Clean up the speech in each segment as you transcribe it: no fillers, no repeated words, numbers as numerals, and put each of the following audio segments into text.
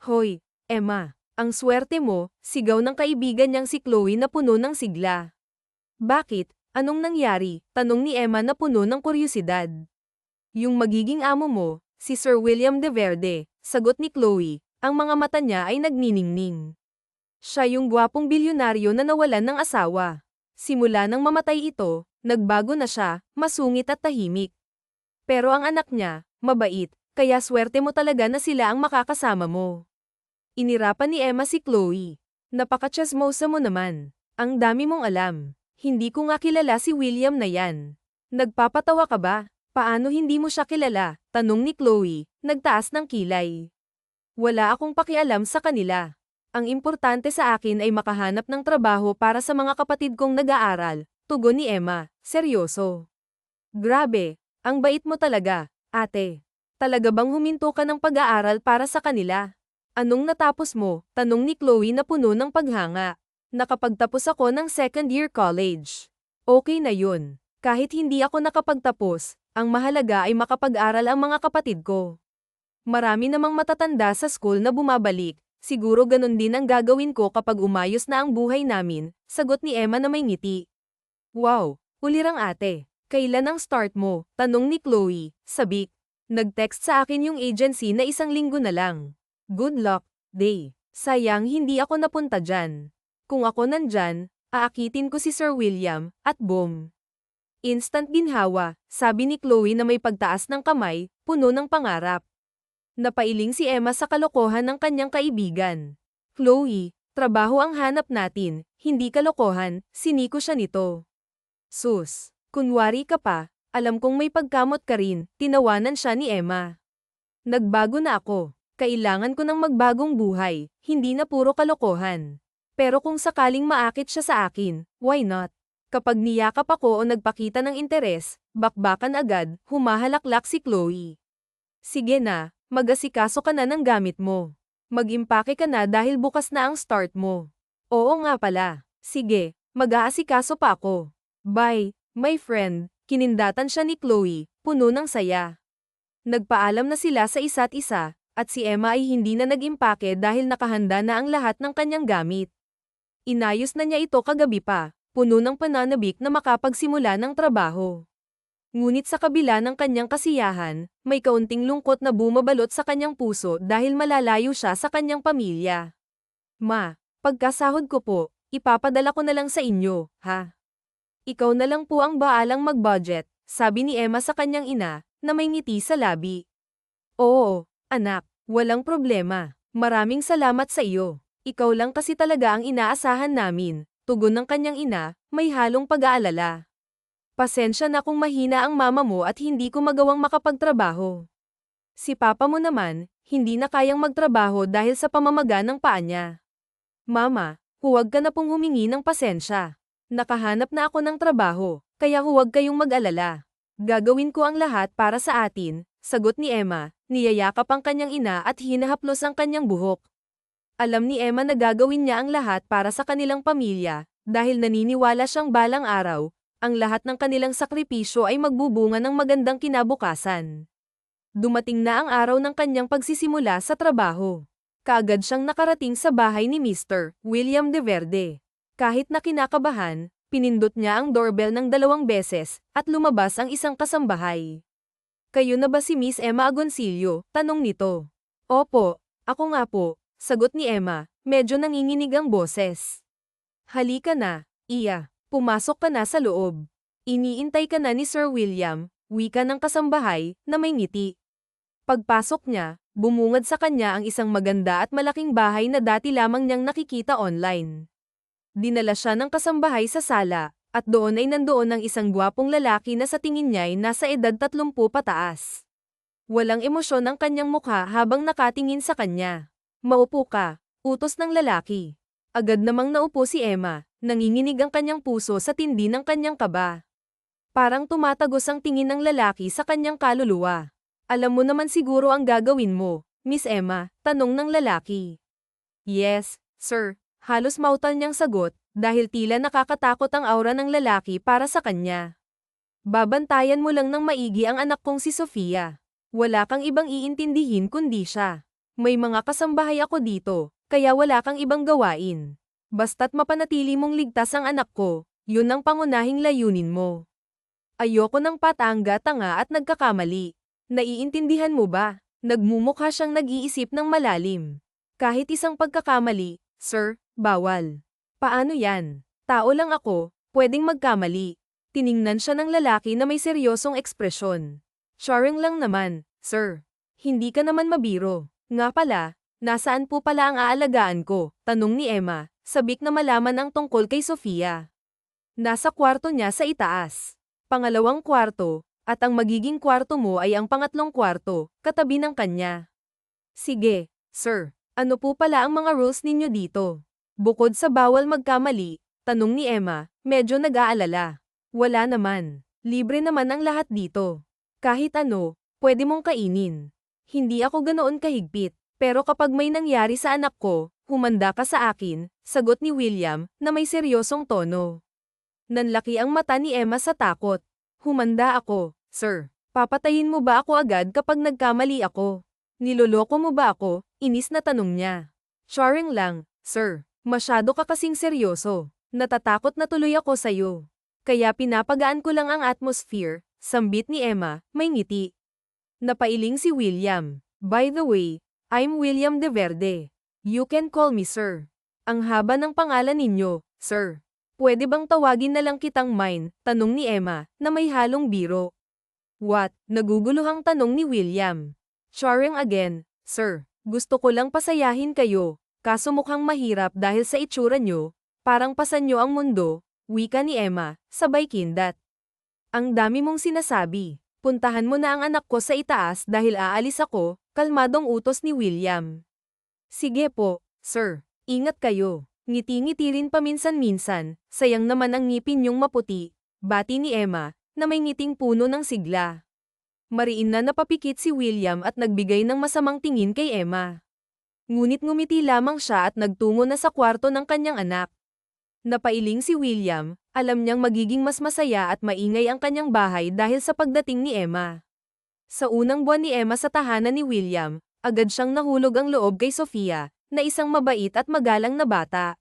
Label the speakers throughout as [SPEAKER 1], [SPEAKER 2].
[SPEAKER 1] Hoy, Emma, ang swerte mo, sigaw ng kaibigan niyang si Chloe na puno ng sigla. Bakit? Anong nangyari? Tanong ni Emma na puno ng kuryosidad. Yung magiging amo mo, si Sir William de Verde, sagot ni Chloe, ang mga mata niya ay nagniningning. Siya yung gwapong bilyonaryo na nawalan ng asawa. Simula nang mamatay ito, nagbago na siya, masungit at tahimik. Pero ang anak niya, mabait, kaya swerte mo talaga na sila ang makakasama mo. Inirapan ni Emma si Chloe. Napaka-chismosa mo naman. Ang dami mong alam. Hindi ko nga kilala si William na yan. Nagpapatawa ka ba? Paano hindi mo siya kilala? Tanong ni Chloe, nagtaas ng kilay. Wala akong pakialam sa kanila. Ang importante sa akin ay makahanap ng trabaho para sa mga kapatid kong nag-aaral, tugon ni Emma, seryoso. Grabe, ang bait mo talaga, ate. Talaga bang huminto ka ng pag-aaral para sa kanila? Anong natapos mo? Tanong ni Chloe na puno ng paghanga. Nakapagtapos ako ng second year college. Okay na yun. Kahit hindi ako nakapagtapos, ang mahalaga ay makapag-aral ang mga kapatid ko. Marami namang matatanda sa school na bumabalik, siguro ganun din ang gagawin ko kapag umayos na ang buhay namin, sagot ni Emma na may ngiti. Wow, ulirang ate. Kailan ang start mo? Tanong ni Chloe, sabik. Nag-text sa akin yung agency na 1 linggo na lang. Good luck, day. Sayang hindi ako napunta dyan. Kung ako nandyan, aakitin ko si Sir William, at boom. Instant ginhawa, sabi ni Chloe na may pagtaas ng kamay, puno ng pangarap. Napailing si Emma sa kalokohan ng kanyang kaibigan. Chloe, trabaho ang hanap natin, hindi kalokohan, siniko siya nito. Sus, kunwari ka pa, alam kong may pagkamot ka rin, tinawanan siya ni Emma. Nagbago na ako. Kailangan ko ng magbagong buhay, hindi na puro kalokohan. Pero kung sakaling maakit siya sa akin, why not? Kapag niyakap ako o nagpakita ng interes, bakbakan agad, humahalaklak si Chloe. Sige na, mag-asikaso ka na ng gamit mo. Mag-impake ka na dahil bukas na ang start mo. Oo nga pala. Sige, mag-aasikaso pa ako. Bye, my friend, kinindatan siya ni Chloe, puno ng saya. Nagpaalam na sila sa isa't isa, at si Emma ay hindi na nag-impake dahil nakahanda na ang lahat ng kanyang gamit. Inayos na niya ito kagabi pa, puno ng pananabik na makapagsimula ng trabaho. Ngunit sa kabila ng kanyang kasiyahan, may kaunting lungkot na bumabalot sa kanyang puso dahil malalayo siya sa kanyang pamilya. Ma, pagkasahod ko po, ipapadala ko na lang sa inyo, ha? Ikaw na lang po ang baalang mag-budget, sabi ni Emma sa kanyang ina, na may ngiti sa labi. Oo, anak, walang problema. Maraming salamat sa iyo. Ikaw lang kasi talaga ang inaasahan namin, tugon ng kanyang ina, may halong pag-aalala. Pasensya na kung mahina ang mama mo at hindi ko magawang makapagtrabaho. Si papa mo naman, hindi na kayang magtrabaho dahil sa pamamaga ng paa niya. Mama, huwag ka na pong humingi ng pasensya. Nakahanap na ako ng trabaho, kaya huwag kayong mag-alala. Gagawin ko ang lahat para sa atin, sagot ni Emma, niyayakap ang kanyang ina at hinahaplos ang kanyang buhok. Alam ni Emma na gagawin niya ang lahat para sa kanilang pamilya, dahil naniniwala siyang balang araw, ang lahat ng kanilang sakripisyo ay magbubunga ng magandang kinabukasan. Dumating na ang araw ng kanyang pagsisimula sa trabaho. Kaagad siyang nakarating sa bahay ni Mr. William de Verde. Kahit na kinakabahan, pinindot niya ang doorbell ng 2 beses, at lumabas ang isang kasambahay. Kayo na ba si Miss Emma Agoncillo? Tanong nito. Opo, ako nga po, sagot ni Emma, medyo nanginginig ang boses. Halika na, Iya, pumasok ka na sa loob. Iniintay ka na ni Sir William, wika ng kasambahay, na may ngiti. Pagpasok niya, bumungad sa kanya ang isang maganda at malaking bahay na dati lamang niyang nakikita online. Dinala siya ng kasambahay sa sala, at doon ay nandoon ang isang gwapong lalaki na sa tingin niya ay nasa edad 30 pataas. Walang emosyon ang kanyang mukha habang nakatingin sa kanya. Maupo ka, utos ng lalaki. Agad namang naupo si Emma, nanginginig ang kanyang puso sa tindi ng kanyang kaba. Parang tumatagos ang tingin ng lalaki sa kanyang kaluluwa. Alam mo naman siguro ang gagawin mo, Miss Emma, tanong ng lalaki. Yes, sir. Halos mautal niyang sagot, dahil tila nakakatakot ang aura ng lalaki para sa kanya. Babantayan mo lang ng maigi ang anak kong si Sofia. Wala kang ibang iintindihin kundi siya. May mga kasambahay ako dito, kaya wala kang ibang gawain. Basta't mapanatili mong ligtas ang anak ko, yun ang pangunahing layunin mo. Ayoko ng patanga-tanga at nagkakamali. Naiintindihan mo ba? Nagmumukha siyang nag-iisip ng malalim. Kahit isang pagkakamali, sir, bawal. Paano yan? Tao lang ako, pwedeng magkamali. Tiningnan siya ng lalaki na may seryosong ekspresyon. Sharing lang naman, sir. Hindi ka naman mabiro. Nga pala, nasaan po pala ang aalagaan ko? Tanong ni Emma, sabik na malaman ang tungkol kay Sofia. Nasa kwarto niya sa itaas. Pangalawang kwarto, at ang magiging kwarto mo ay ang pangatlong kwarto, katabi ng kanya. Sige, sir. Ano po pala ang mga rules ninyo dito? Bukod sa bawal magkamali, tanong ni Emma, medyo nag-aalala. Wala naman. Libre naman ang lahat dito. Kahit ano, pwede mong kainin. Hindi ako ganoon kahigpit, pero kapag may nangyari sa anak ko, humanda ka sa akin, sagot ni William, na may seryosong tono. Nanlaki ang mata ni Emma sa takot. Humanda ako, sir. Papatayin mo ba ako agad kapag nagkamali ako? Niloloko mo ba ako? Inis na tanong niya. Sharing lang, sir. Masyado ka kasing seryoso. Natatakot na tuloy ako sa'yo. Kaya pinapagaan ko lang ang atmosphere, sambit ni Emma, may ngiti. Napailing si William. By the way, I'm William De Verde. You can call me sir. Ang haba ng pangalan ninyo, sir. Pwede bang tawagin na lang kitang mine? Tanong ni Emma, na may halong biro. What? Naguguluhang tanong ni William. Sharing again, sir. Gusto ko lang pasayahin kayo, kaso mukhang mahirap dahil sa itsura nyo, parang pasan nyo ang mundo, wika ni Emma, sabay kindat. Ang dami mong sinasabi. Puntahan mo na ang anak ko sa itaas dahil aalis ako, kalmadong utos ni William. Sige po, sir. Ingat kayo. Ngiti-ngiti rin paminsan-minsan, sayang naman ang ngipin niyong maputi, bati ni Emma, na may ngiting puno ng sigla. Mariin na napapikit si William at nagbigay ng masamang tingin kay Emma. Ngunit ngumiti lamang siya at nagtungo na sa kwarto ng kanyang anak. Napailing si William, alam niyang magiging mas masaya at maingay ang kanyang bahay dahil sa pagdating ni Emma. Sa unang buwan ni Emma sa tahanan ni William, agad siyang nahulog ang loob kay Sofia, na isang mabait at magalang na bata.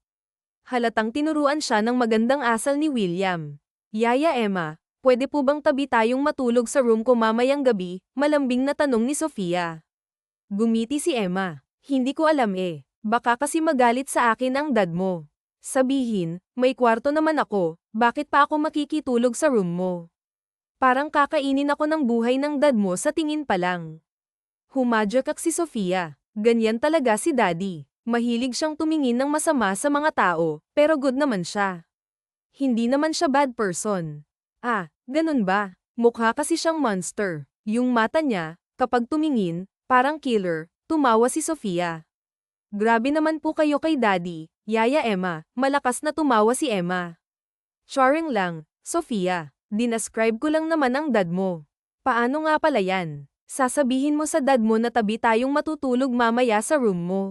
[SPEAKER 1] Halatang tinuruan siya ng magandang asal ni William. Yaya Emma, pwede po bang tabi tayong matulog sa room ko mamayang gabi? Malambing na tanong ni Sofia. Gumiti si Emma. Hindi ko alam eh. Baka kasi magalit sa akin ang dad mo. Sabihin, may kwarto naman ako, bakit pa ako makikitulog sa room mo? Parang kakainin ako ng buhay ng dad mo sa tingin pa lang. Humadyak si Sofia. Ganyan talaga si Daddy. Mahilig siyang tumingin ng masama sa mga tao, pero good naman siya. Hindi naman siya bad person. Ah, ganun ba? Mukha kasi siyang monster. Yung mata niya, kapag tumingin, parang killer, tumawa si Sofia. Grabe naman po kayo kay Daddy, Yaya Emma, malakas na tumawa si Emma. Sharing lang, Sofia. Dinascribe ko lang naman ang dad mo. Paano nga pala yan? Sasabihin mo sa dad mo na tabi tayong matutulog mamaya sa room mo.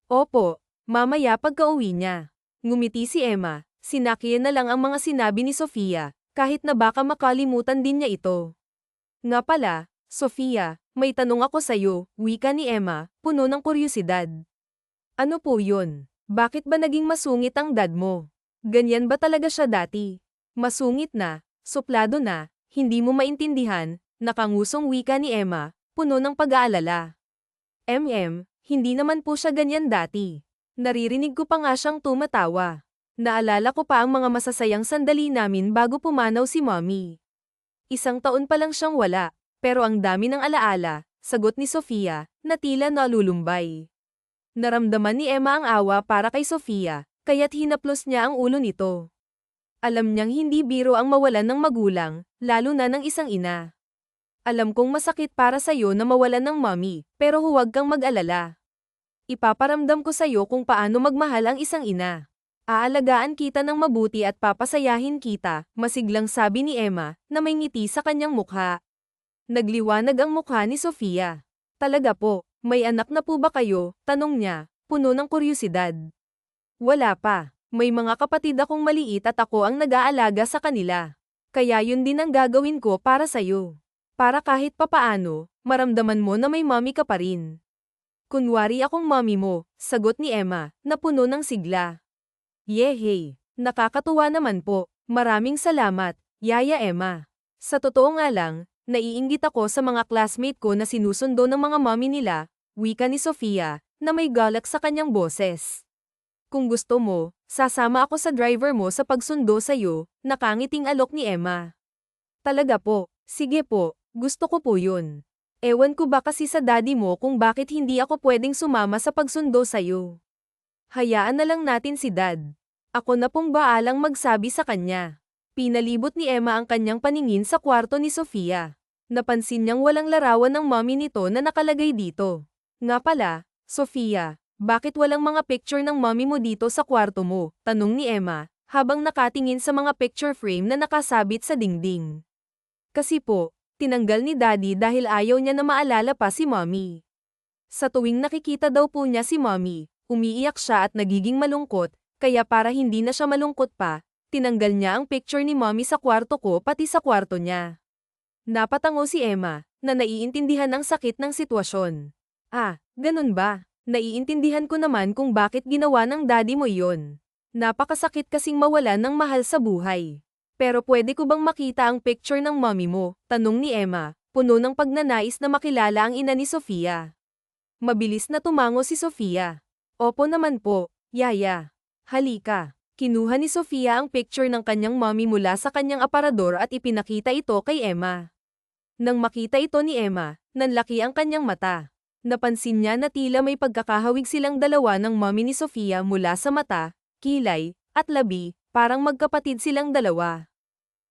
[SPEAKER 1] Opo, mamaya pagka-uwi niya. Ngumiti si Emma, sinakyan na lang ang mga sinabi ni Sofia, kahit na baka makalimutan din niya ito. Nga pala, Sofia, may tanong ako sa'yo, wika ni Emma, puno ng kuryosidad. Ano po yun? Bakit ba naging masungit ang dad mo? Ganyan ba talaga siya dati? Masungit na, suplado na, hindi mo maintindihan, nakangusong wika ni Emma, puno ng pag-aalala. Hindi naman po siya ganyan dati. Naririnig ko pa nga siyang tumatawa. Naalala ko pa ang mga masasayang sandali namin bago pumanaw si Mommy. 1 taon pa lang siyang wala, pero ang dami ng alaala, sagot ni Sofia, na tila nalulumbay. Naramdaman ni Emma ang awa para kay Sofia, kaya't hinaplos niya ang ulo nito. Alam niyang hindi biro ang mawalan ng magulang, lalo na ng isang ina. Alam kong masakit para sa'yo na mawalan ng mommy, pero huwag kang mag-alala. Ipaparamdam ko sa'yo kung paano magmahal ang isang ina. Aalagaan kita ng mabuti at papasayahin kita, masiglang sabi ni Emma, na may ngiti sa kanyang mukha. Nagliwanag ang mukha ni Sofia. Talaga po, may anak na po ba kayo? Tanong niya, puno ng kuryosidad. Wala pa. May mga kapatid akong maliit at ako ang nag-aalaga sa kanila. Kaya yun din ang gagawin ko para sa'yo. Para kahit papaano, maramdaman mo na may mommy ka pa rin. Kunwari akong mommy mo, sagot ni Emma, na puno ng sigla. Yehey! Nakakatuwa naman po. Maraming salamat, Yaya Emma. Sa totoo nga lang, naiinggit ako sa mga classmate ko na sinusundo ng mga mommy nila, wika ni Sofia, na may galak sa kanyang boses. Kung gusto mo, sasama ako sa driver mo sa pagsundo sa'yo, nakangiting alok ni Emma. Talaga po, sige po, gusto ko po yun. Ewan ko ba kasi sa daddy mo kung bakit hindi ako pwedeng sumama sa pagsundo sa'yo. Hayaan na lang natin si dad. Ako na pong baalang magsabi sa kanya. Pinalibot ni Emma ang kanyang paningin sa kwarto ni Sofia. Napansin niyang walang larawan ng mommy nito na nakalagay dito. Nga pala, Sofia, bakit walang mga picture ng mommy mo dito sa kwarto mo? Tanong ni Emma, habang nakatingin sa mga picture frame na nakasabit sa dingding. Kasi po, tinanggal ni daddy dahil ayaw niya na maalala pa si mommy. Sa tuwing nakikita daw po niya si mommy, umiiyak siya at nagiging malungkot, kaya para hindi na siya malungkot pa, tinanggal niya ang picture ni mommy sa kwarto ko pati sa kwarto niya. Napatango si Emma, na naiintindihan ang sakit ng sitwasyon. Ah, ganun ba? Naiintindihan ko naman kung bakit ginawa ng daddy mo iyon. Napakasakit kasing mawalan ng mahal sa buhay. Pero pwede ko bang makita ang picture ng mommy mo? Tanong ni Emma, puno ng pagnanais na makilala ang ina ni Sofia. Mabilis na tumango si Sofia. Opo naman po, Yaya. Halika. Kinuha ni Sofia ang picture ng kanyang mommy mula sa kanyang aparador at ipinakita ito kay Emma. Nang makita ito ni Emma, nanlaki ang kanyang mata. Napansin niya na tila may pagkakahawig silang dalawa ng mommy ni Sofia mula sa mata, kilay, at labi, parang magkapatid silang dalawa.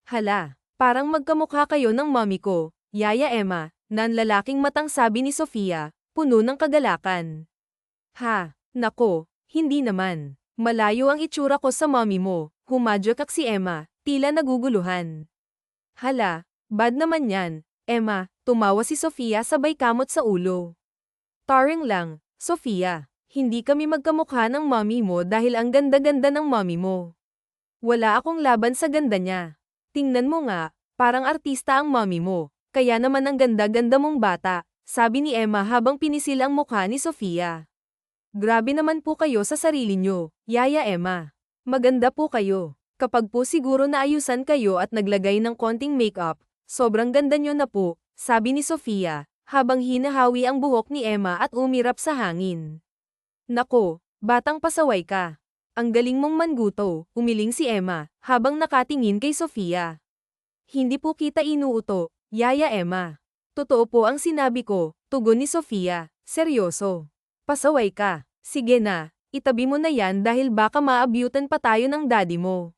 [SPEAKER 1] Hala, parang magkamukha kayo ng mommy ko, Yaya Emma, nanlalaking matang sabi ni Sofia, puno ng kagalakan. Ha, nako, hindi naman. Malayo ang itsura ko sa mommy mo, humadyak si Emma, tila naguguluhan. Hala, bad naman yan, Emma, tumawa si Sofia sabay kamot sa ulo. Taring lang, Sofia, hindi kami magkamukha ng mommy mo dahil ang ganda-ganda ng mommy mo. Wala akong laban sa ganda niya. Tingnan mo nga, parang artista ang mommy mo, kaya naman ang ganda-ganda mong bata, sabi ni Emma habang pinisil ang mukha ni Sofia. Grabe naman po kayo sa sarili nyo, Yaya Emma. Maganda po kayo. Kapag po siguro naayusan kayo at naglagay ng konting makeup, sobrang ganda nyo na po, sabi ni Sofia, habang hinahawi ang buhok ni Emma at umirap sa hangin. Nako, batang pasaway ka. Ang galing mong manguto, umiling si Emma, habang nakatingin kay Sofia. Hindi po kita inuuto, Yaya Emma. Totoo po ang sinabi ko, tugon ni Sofia, seryoso. Pasaway ka, sige na, itabi mo na yan dahil baka maabyutan pa tayo ng daddy mo.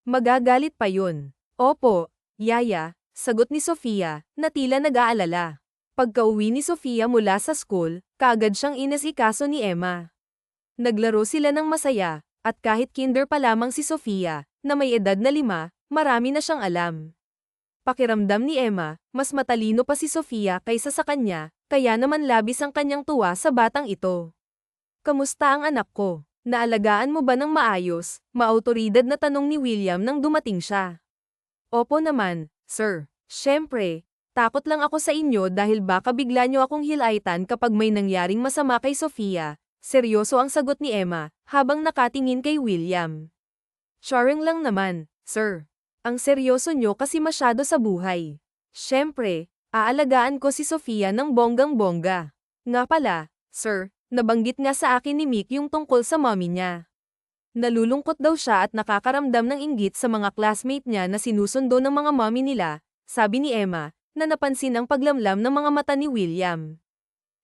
[SPEAKER 1] Magagalit pa yun. Opo, Yaya, sagot ni Sofia, na tila nag-aalala. Pagka-uwi ni Sofia mula sa school, kaagad siyang inasikaso ni Emma. Naglaro sila ng masaya, at kahit kinder pa lamang si Sofia, na may edad na 5, marami na siyang alam. Pakiramdam ni Emma, mas matalino pa si Sofia kaysa sa kanya, kaya naman labis ang kanyang tuwa sa batang ito. Kamusta ang anak ko? Naalagaan mo ba ng maayos? Maautoridad na tanong ni William nang dumating siya. Opo naman, sir. Siyempre, takot lang ako sa inyo dahil baka bigla nyo akong hilaitan kapag may nangyaring masama kay Sofia. Seryoso ang sagot ni Emma, habang nakatingin kay William. Sharing lang naman, sir. Ang seryoso nyo kasi masyado sa buhay. Siyempre, aalagaan ko si Sofia ng bonggang-bongga. Nga pala, sir, nabanggit nga sa akin ni Mick yung tungkol sa mommy niya. Nalulungkot daw siya at nakakaramdam ng inggit sa mga classmate niya na sinusundo ng mga mommy nila, sabi ni Emma, na napansin ang paglamlam ng mga mata ni William.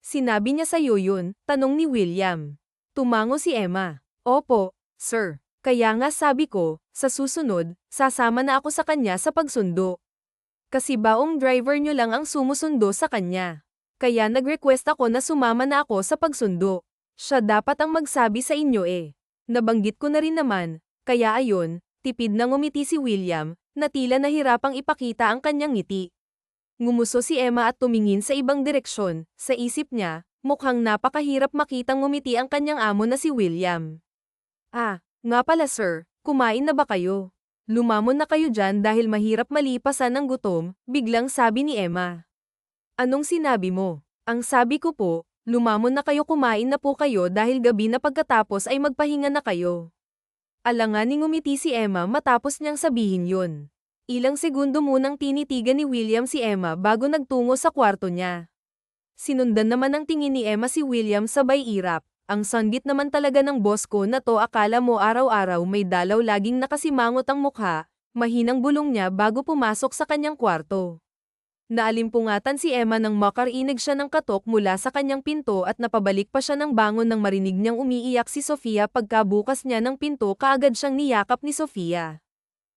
[SPEAKER 1] Sinabi niya sa'yo yun, tanong ni William. Tumango si Emma. Opo, sir. Kaya nga sabi ko, sa susunod, sasama na ako sa kanya sa pagsundo. Kasi baong driver nyo lang ang sumusundo sa kanya. Kaya nag-request ako na sumama na ako sa pagsundo. Siya dapat ang magsabi sa inyo eh. Nabanggit ko na rin naman, kaya ayon, tipid na ngumiti si William, na tila nahirapang ipakita ang kanyang ngiti. Ngumuso si Emma at tumingin sa ibang direksyon, sa isip niya, mukhang napakahirap makitang ngumiti ang kanyang amo na si William. Ah, nga pala sir, kumain na ba kayo? Lumamon na kayo dyan dahil mahirap malipasan ng gutom, biglang sabi ni Emma. Anong sinabi mo? Ang sabi ko po, Lumamon na kayo, kumain na po kayo dahil gabi na, pagkatapos ay magpahinga na kayo. Alanganing ngumiti si Emma matapos niyang sabihin yun. Ilang segundo munang tinitigan ni William si Emma bago nagtungo sa kwarto niya. Sinundan naman ng tingin ni Emma si William sabay irap. Ang sanggit naman talaga ng boss ko na to, akala mo araw-araw may dalaw, laging nakasimangot ang mukha, mahinang bulong niya bago pumasok sa kanyang kwarto. Naalimpungatan si Emma nang makarinig siya ng katok mula sa kanyang pinto at napabalik pa siya ng bangon nang marinig niyang umiiyak si Sofia. Pagkabukas niya ng pinto, kaagad siyang niyakap ni Sofia.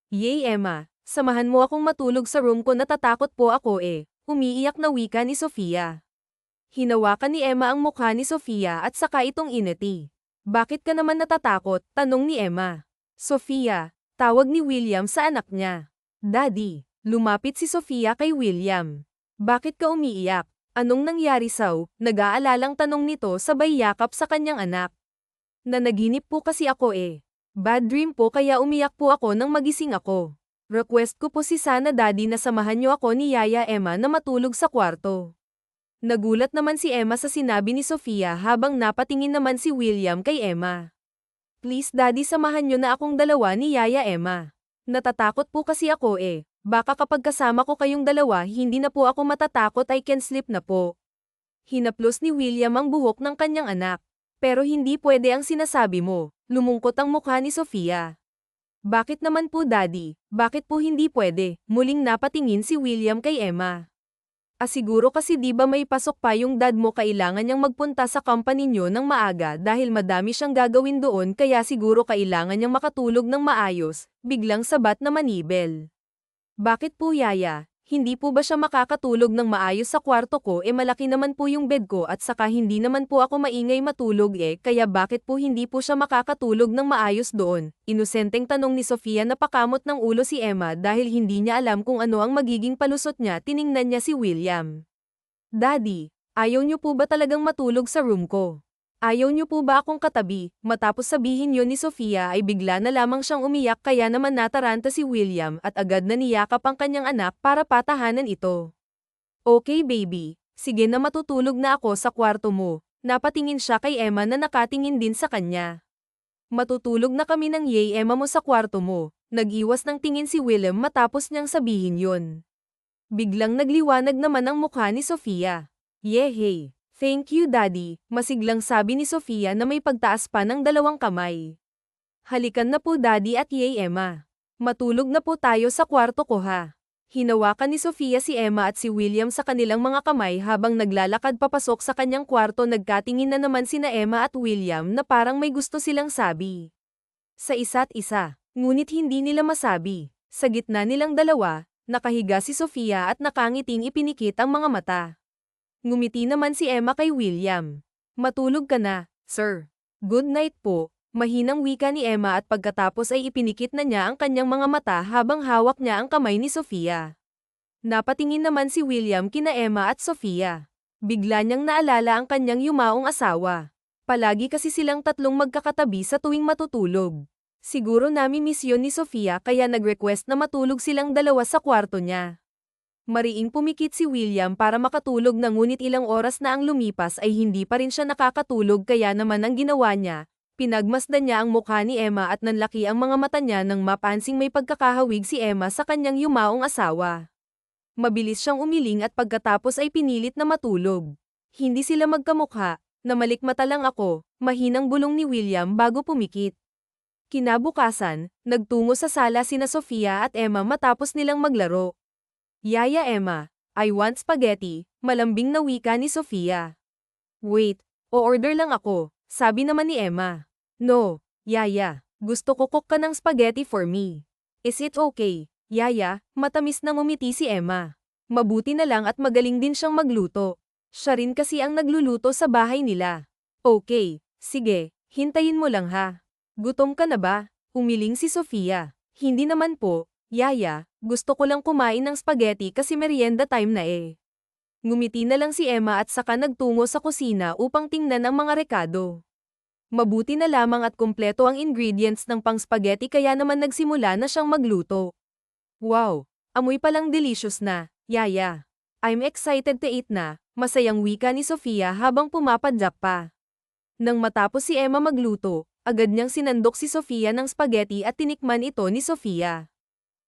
[SPEAKER 1] "Yay Emma, samahan mo akong matulog sa room ko, natatakot po ako eh," umiiyak na wika ni Sofia. Hinawakan ni Emma ang mukha ni Sofia at saka itong ineti. "Bakit ka naman natatakot?" tanong ni Emma. "Sofia," tawag ni William sa anak niya. "Daddy." Lumapit si Sofia kay William. "Bakit ka umiiyak? Anong nangyari saw?" Nag-aalalang tanong nito sabay yakap sa kanyang anak. "Nanaginip po kasi ako eh. Bad dream po kaya umiyak po ako nang magising ako. Request ko po si sana daddy na samahan niyo ako ni Yaya Emma na matulog sa kwarto." Nagulat naman si Emma sa sinabi ni Sofia habang napatingin naman si William kay Emma. "Please daddy, samahan niyo na akong dalawa ni Yaya Emma. Natatakot po kasi ako eh. Baka kapag kasama ko kayong dalawa hindi na po ako matatakot, I can sleep na po." Hinaplos ni William ang buhok ng kanyang anak. "Pero hindi pwede ang sinasabi mo." Lumungkot ang mukha ni Sofia. "Bakit naman po daddy? Bakit po hindi pwede?" Muling napatingin si William kay Emma. Siguro kasi di ba may pasok pa yung dad mo, kailangan niyang magpunta sa company niyo ng maaga dahil madami siyang gagawin doon, kaya siguro kailangan niyang makatulog ng maayos." Biglang sabat na Manibel. "Bakit po Yaya? Hindi po ba siya makakatulog ng maayos sa kwarto ko? Malaki naman po yung bed ko at saka hindi naman po ako maingay matulog kaya bakit po hindi po siya makakatulog ng maayos doon?" Inosenteng tanong ni Sofia. Napakamot ng ulo si Emma dahil hindi niya alam kung ano ang magiging palusot niya. Tiningnan niya si William. "Daddy, ayaw niyo po ba talagang matulog sa room ko? Ayaw niyo po ba akong katabi?" Matapos sabihin yun ni Sofia ay bigla na lamang siyang umiyak, kaya naman nataranta si William at agad na niyakap ang kanyang anak para patahanan ito. "Okay baby, sige na, matutulog na ako sa kwarto mo." Napatingin siya kay Emma na nakatingin din sa kanya. "Matutulog na kami ng Yay Emma mo sa kwarto mo." Nag-iwas ng tingin si William matapos niyang sabihin yun. Biglang nagliwanag naman ang mukha ni Sofia. "Yehey! Thank you daddy," masiglang sabi ni Sofia na may pagtaas pa ng dalawang kamay. "Halikan na po daddy at Yay Emma. Matulog na po tayo sa kwarto ko ha." Hinawakan ni Sofia si Emma at si William sa kanilang mga kamay habang naglalakad papasok sa kanyang kwarto. Nagkatingin na naman sina Emma at William na parang may gusto silang sabi sa isa't isa, ngunit hindi nila masabi. Sa gitna nilang dalawa, nakahiga si Sofia at nakangiting ipinikit ang mga mata. Ngumiti naman si Emma kay William. "Matulog ka na, sir. Good night po." Mahinang wika ni Emma at pagkatapos ay ipinikit na niya ang kanyang mga mata habang hawak niya ang kamay ni Sofia. Napatingin naman si William kina Emma at Sofia. Bigla niyang naalala ang kanyang yumaong asawa. Palagi kasi silang tatlong magkakatabi sa tuwing matutulog. Siguro nami-miss yun ni Sofia kaya nag-request na matulog silang dalawa sa kwarto niya. Mariing pumikit si William para makatulog na, ngunit ilang oras na ang lumipas ay hindi pa rin siya nakakatulog, kaya naman ang ginawa niya, pinagmasdan niya ang mukha ni Emma at nanlaki ang mga mata niya nang mapansing may pagkakahawig si Emma sa kanyang yumaong asawa. Mabilis siyang umiling at pagkatapos ay pinilit na matulog. "Hindi sila magkamukha, namalikmata lang ako," mahinang bulong ni William bago pumikit. Kinabukasan, nagtungo sa sala sina Sofia at Emma matapos nilang maglaro. "Yaya Emma, I want spaghetti," malambing na wika ni Sofia. "Wait, o-order lang ako," sabi naman ni Emma. "No, Yaya, gusto ko cook ka ng spaghetti for me. Is it okay, Yaya?" Matamis na ngumiti si Emma. Mabuti na lang at magaling din siyang magluto. Siya rin kasi ang nagluluto sa bahay nila. "Okay, sige, hintayin mo lang ha. Gutom ka na ba?" Umiling si Sofia. "Hindi naman po, Yaya, gusto ko lang kumain ng spaghetti kasi merienda time na eh." Ngumiti na lang si Emma at saka nagtungo sa kusina upang tingnan ang mga rekado. Mabuti na lamang at kumpleto ang ingredients ng pang-spaghetti, kaya naman nagsimula na siyang magluto. "Wow, amoy palang delicious na, Yaya. I'm excited to eat na," Masayang wika ni Sofia habang pumapadyak pa. Nang matapos si Emma magluto, agad niyang sinandok si Sofia ng spaghetti at tinikman ito ni Sofia.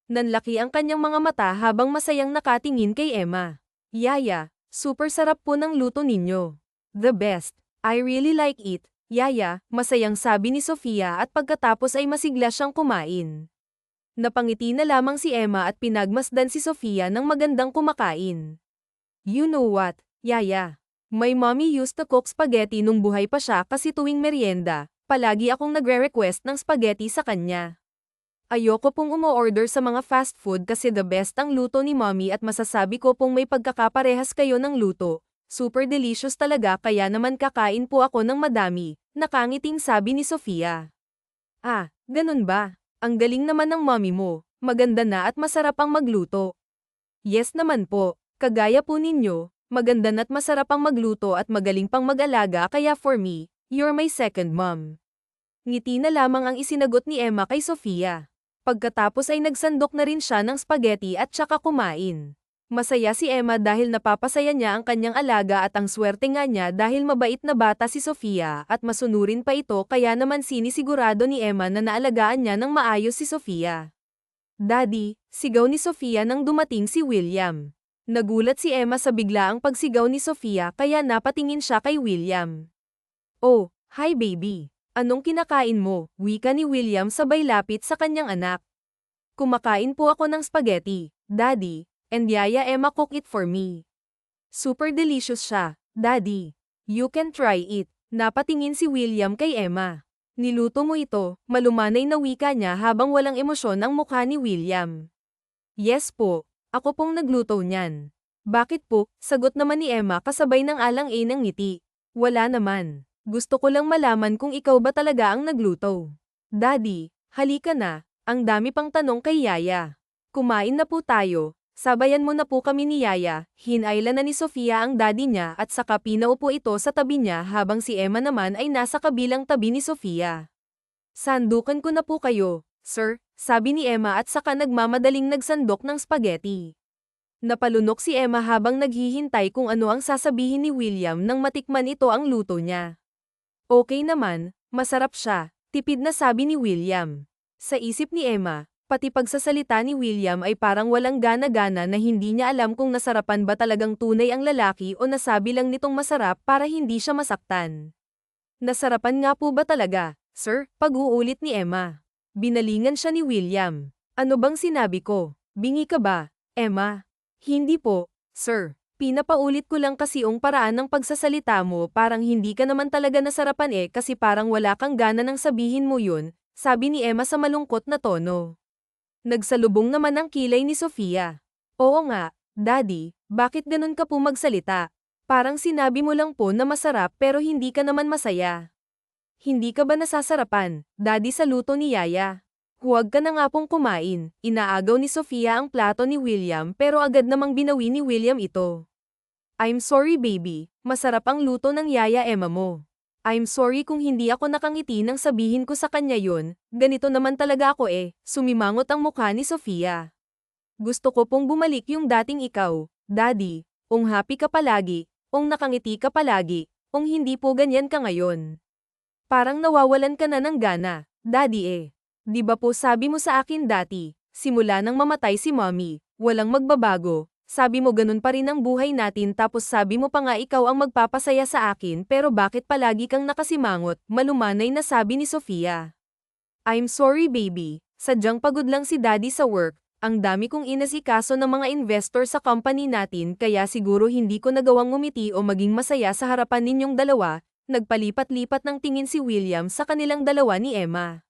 [SPEAKER 1] Nanlaki ang kanyang mga mata habang masayang nakatingin kay Emma. Yaya, super sarap po ng luto ninyo. The best. I really like it, Yaya, masayang sabi ni Sofia at pagkatapos ay masigla siyang kumain. Napangiti na lamang si Emma at pinagmasdan si Sofia ng magandang kumakain. You know what, Yaya? My mommy used to cook spaghetti nung buhay pa siya kasi tuwing merienda, palagi akong nagre-request ng spaghetti sa kanya. Ayoko pong umo-order sa mga fast food kasi the best ang luto ni mommy at masasabi ko pong may pagkakaparehas kayo ng luto. Super delicious talaga kaya naman kakain po ako ng madami, nakangiting sabi ni Sofia. Ah, ganun ba? Ang galing naman ng mommy mo, maganda na at masarap ang magluto. Yes naman po, kagaya po ninyo, maganda na't masarap ang magluto at magaling pang mag-alaga kaya for me, you're my second mom. Ngiti na lamang ang isinagot ni Emma kay Sofia. Pagkatapos ay nagsandok na rin siya ng spaghetti at tsaka kumain. Masaya si Emma dahil napapasaya niya ang kanyang alaga at ang swerte nga niya dahil mabait na bata si Sofia at masunurin pa ito kaya naman sinisigurado ni Emma na naalagaan niya ng maayos si Sofia. Daddy, sigaw ni Sofia nang dumating si William. Nagulat si Emma sa biglaang pagsigaw ni Sofia kaya napatingin siya kay William. Oh, hi baby. Anong kinakain mo? Wika ni William sabay lapit sa kanyang anak. Kumakain po ako ng spaghetti, Daddy, and Yaya Emma cook it for me. Super delicious siya, Daddy. You can try it. Napatingin si William kay Emma. Niluto mo ito, malumanay na wika niya habang walang emosyon ang mukha ni William. Yes po, ako pong nagluto niyan. Bakit po? Sagot naman ni Emma kasabay ng alang-inang ngiti. Wala naman. Gusto ko lang malaman kung ikaw ba talaga ang nagluto. Daddy, halika na, ang dami pang tanong kay Yaya. Kumain na po tayo, sabayan mo na po kami ni Yaya, hinailan na ni Sofia ang daddy niya at saka pinaupo ito sa tabi niya habang si Emma naman ay nasa kabilang tabi ni Sofia. Sandukan ko na po kayo, sir, sabi ni Emma at saka nagmamadaling nagsandok ng spaghetti. Napalunok si Emma habang naghihintay kung ano ang sasabihin ni William nang matikman ito ang luto niya. Okay naman, masarap siya, tipid na sabi ni William. Sa isip ni Emma, pati pagsasalita ni William ay parang walang gana-gana na hindi niya alam kung nasarapan ba talagang tunay ang lalaki o nasabi lang nitong masarap para hindi siya masaktan. Nasarapan nga po ba talaga, sir? Pag-uulit ni Emma. Binalingan siya ni William. Ano bang sinabi ko? Bingi ka ba, Emma? Hindi po, sir. Pinapaulit ko lang kasi ang paraan ng pagsasalita mo parang hindi ka naman talaga nasarapan kasi parang wala kang gana nang sabihin mo yun, sabi ni Emma sa malungkot na tono. Nagsalubong naman ang kilay ni Sofia. Oo nga, Daddy, bakit ganun ka po magsalita? Parang sinabi mo lang po na masarap pero hindi ka naman masaya. Hindi ka ba nasasarapan, Daddy sa luto ni Yaya? Huwag ka na nga pong kumain, inaagaw ni Sofia ang plato ni William pero agad namang binawi ni William ito. I'm sorry baby, masarap ang luto ng Yaya Emma mo. I'm sorry kung hindi ako nakangiti nang sabihin ko sa kanya yun, ganito naman talaga ako sumimangot ang mukha ni Sofia. Gusto ko pong bumalik yung dating ikaw, Daddy, happy ka palagi, nakangiti ka palagi, hindi po ganyan ka ngayon. Parang nawawalan ka na ng gana, Daddy Di ba po sabi mo sa akin dati, simula nang mamatay si mommy, walang magbabago, sabi mo ganun pa rin ang buhay natin tapos sabi mo pa nga ikaw ang magpapasaya sa akin pero bakit palagi kang nakasimangot, malumanay na sabi ni Sofia. I'm sorry baby, sadyang pagod lang si Daddy sa work, ang dami kong inasikaso ng mga investor sa company natin kaya siguro hindi ko nagawang ngumiti o maging masaya sa harapan ninyong dalawa, nagpalipat-lipat ng tingin si William sa kanilang dalawa ni Emma.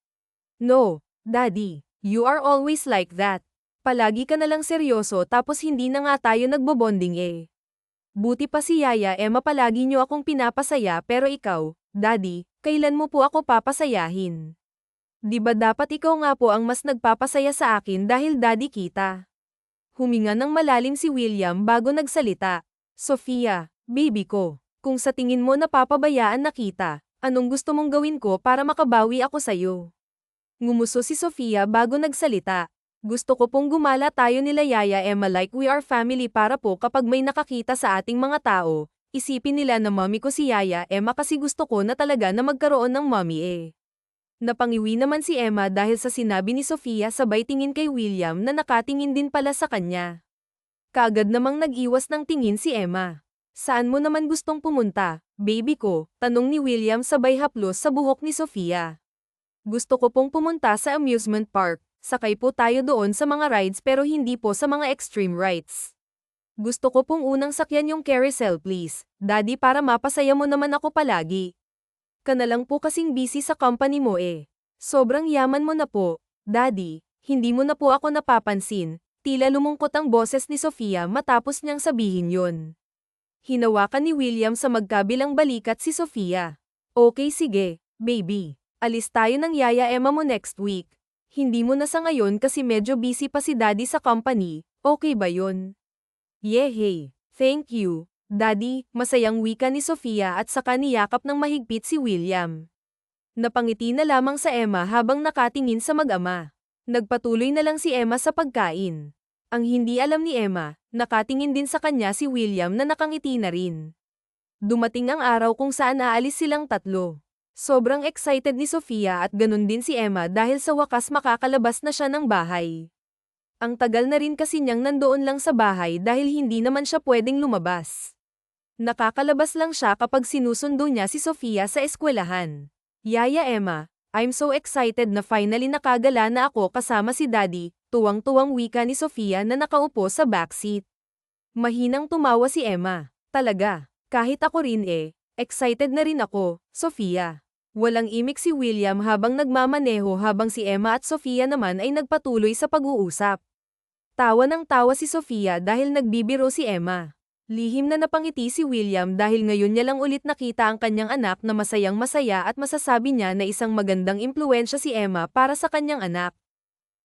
[SPEAKER 1] No, Daddy, you are always like that. Palagi ka na lang seryoso tapos hindi na nga tayo nagbobonding Buti pa si Yaya Emma palagi niyo akong pinapasaya pero ikaw, Daddy, kailan mo po ako papasayahin? Di ba dapat ikaw nga po ang mas nagpapasaya sa akin dahil Daddy kita? Huminga ng malalim si William bago nagsalita. Sofia, baby ko, kung sa tingin mo napapabayaan na kita, anong gusto mong gawin ko para makabawi ako sa'yo? Ngumuso si Sofia bago nagsalita. Gusto ko pong gumala tayo nila Yaya Emma like we are family para po kapag may nakakita sa ating mga tao, isipin nila na mommy ko si Yaya Emma kasi gusto ko na talaga na magkaroon ng mommy eh. Napangiwi naman si Emma dahil sa sinabi ni Sofia sabay tingin kay William na nakatingin din pala sa kanya. Kaagad namang nag-iwas ng tingin si Emma. Saan mo naman gustong pumunta, baby ko? Tanong ni William sabay haplos sa buhok ni Sofia. Gusto ko pong pumunta sa amusement park, sakay po tayo doon sa mga rides pero hindi po sa mga extreme rides. Gusto ko pong unang sakyan yung carousel please, daddy para mapasaya mo naman ako palagi. Ka na lang po kasing busy sa company mo eh. Sobrang yaman mo na po, daddy, hindi mo na po ako napapansin. Tila lumungkot ang boses ni Sofia matapos niyang sabihin yon. Hinawakan ni William sa magkabilang balikat si Sofia. Okay sige, baby. Alis tayo ng Yaya Emma mo next week. Hindi mo na sa ngayon kasi medyo busy pa si daddy sa company, okay ba yon? Yehey, thank you. Daddy, masayang wika ni Sofia at saka niyakap ng mahigpit si William. Napangiti na lamang sa Emma habang nakatingin sa mag-ama. Nagpatuloy na lang si Emma sa pagkain. Ang hindi alam ni Emma, nakatingin din sa kanya si William na nakangiti na rin. Dumating ang araw kung saan aalis silang tatlo. Sobrang excited ni Sofia at ganun din si Emma dahil sa wakas makakalabas na siya ng bahay. Ang tagal na rin kasi niyang nandoon lang sa bahay dahil hindi naman siya pwedeng lumabas. Nakakalabas lang siya kapag sinusundo niya si Sofia sa eskwelahan. Yaya Emma, I'm so excited na finally nakagala na ako kasama si Daddy, tuwang-tuwang wika ni Sofia na nakaupo sa backseat. Mahinang tumawa si Emma. Talaga, kahit ako rin eh, excited na rin ako, Sofia. Walang imik si William habang nagmamaneho habang si Emma at Sofia naman ay nagpatuloy sa pag-uusap. Tawa ng tawa si Sofia dahil nagbibiro si Emma. Lihim na napangiti si William dahil ngayon niya lang ulit nakita ang kanyang anak na masayang masaya at masasabi niya na isang magandang impluwensya si Emma para sa kanyang anak.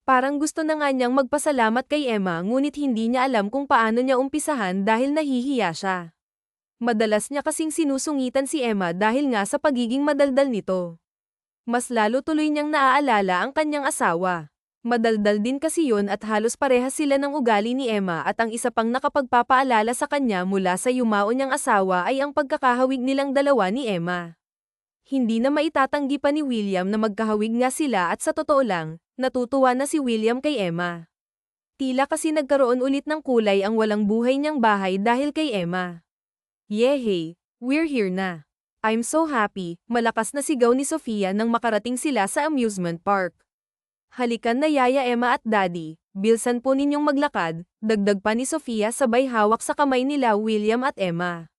[SPEAKER 1] Parang gusto na nga niyang magpasalamat kay Emma ngunit hindi niya alam kung paano niya umpisahan dahil nahihiya siya. Madalas niya kasing sinusungitan si Emma dahil nga sa pagiging madaldal nito. Mas lalo tuloy niyang naaalala ang kanyang asawa. Madaldal din kasi yun at halos parehas sila ng ugali ni Emma at ang isa pang nakapagpapaalala sa kanya mula sa yumao niyang asawa ay ang pagkakahawig nilang dalawa ni Emma. Hindi na maitatanggi pa ni William na magkahawig nga sila at sa totoo lang, natutuwa na si William kay Emma. Tila kasi nagkaroon ulit ng kulay ang walang buhay niyang bahay dahil kay Emma. Yehey, we're here na. I'm so happy, malakas na sigaw ni Sofia nang makarating sila sa amusement park. Halikan na Yaya Emma at Daddy, bilsan po ninyong maglakad, dagdag pa ni Sofia sabay hawak sa kamay nila William at Emma.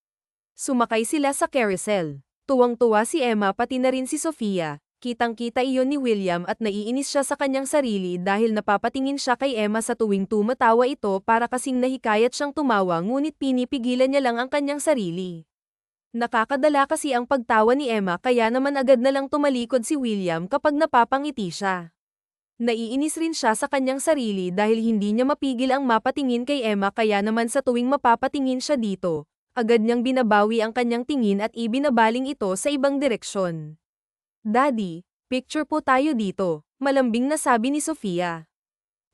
[SPEAKER 1] Sumakay sila sa carousel. Tuwang-tuwa si Emma pati na rin si Sofia, kitang-kita iyon ni William at naiinis siya sa kanyang sarili dahil napapatingin siya kay Emma sa tuwing tumatawa ito para kasing nahikayat siyang tumawa ngunit pinipigilan niya lang ang kanyang sarili. Nakakadala kasi ang pagtawa ni Emma kaya naman agad na lang tumalikod si William kapag napapangiti siya. Naiinis rin siya sa kanyang sarili dahil hindi niya mapigil ang mapatingin kay Emma kaya naman sa tuwing mapapatingin siya dito, agad niyang binabawi ang kanyang tingin at ibinabaling ito sa ibang direksyon. Daddy, picture po tayo dito, malambing na sabi ni Sofia.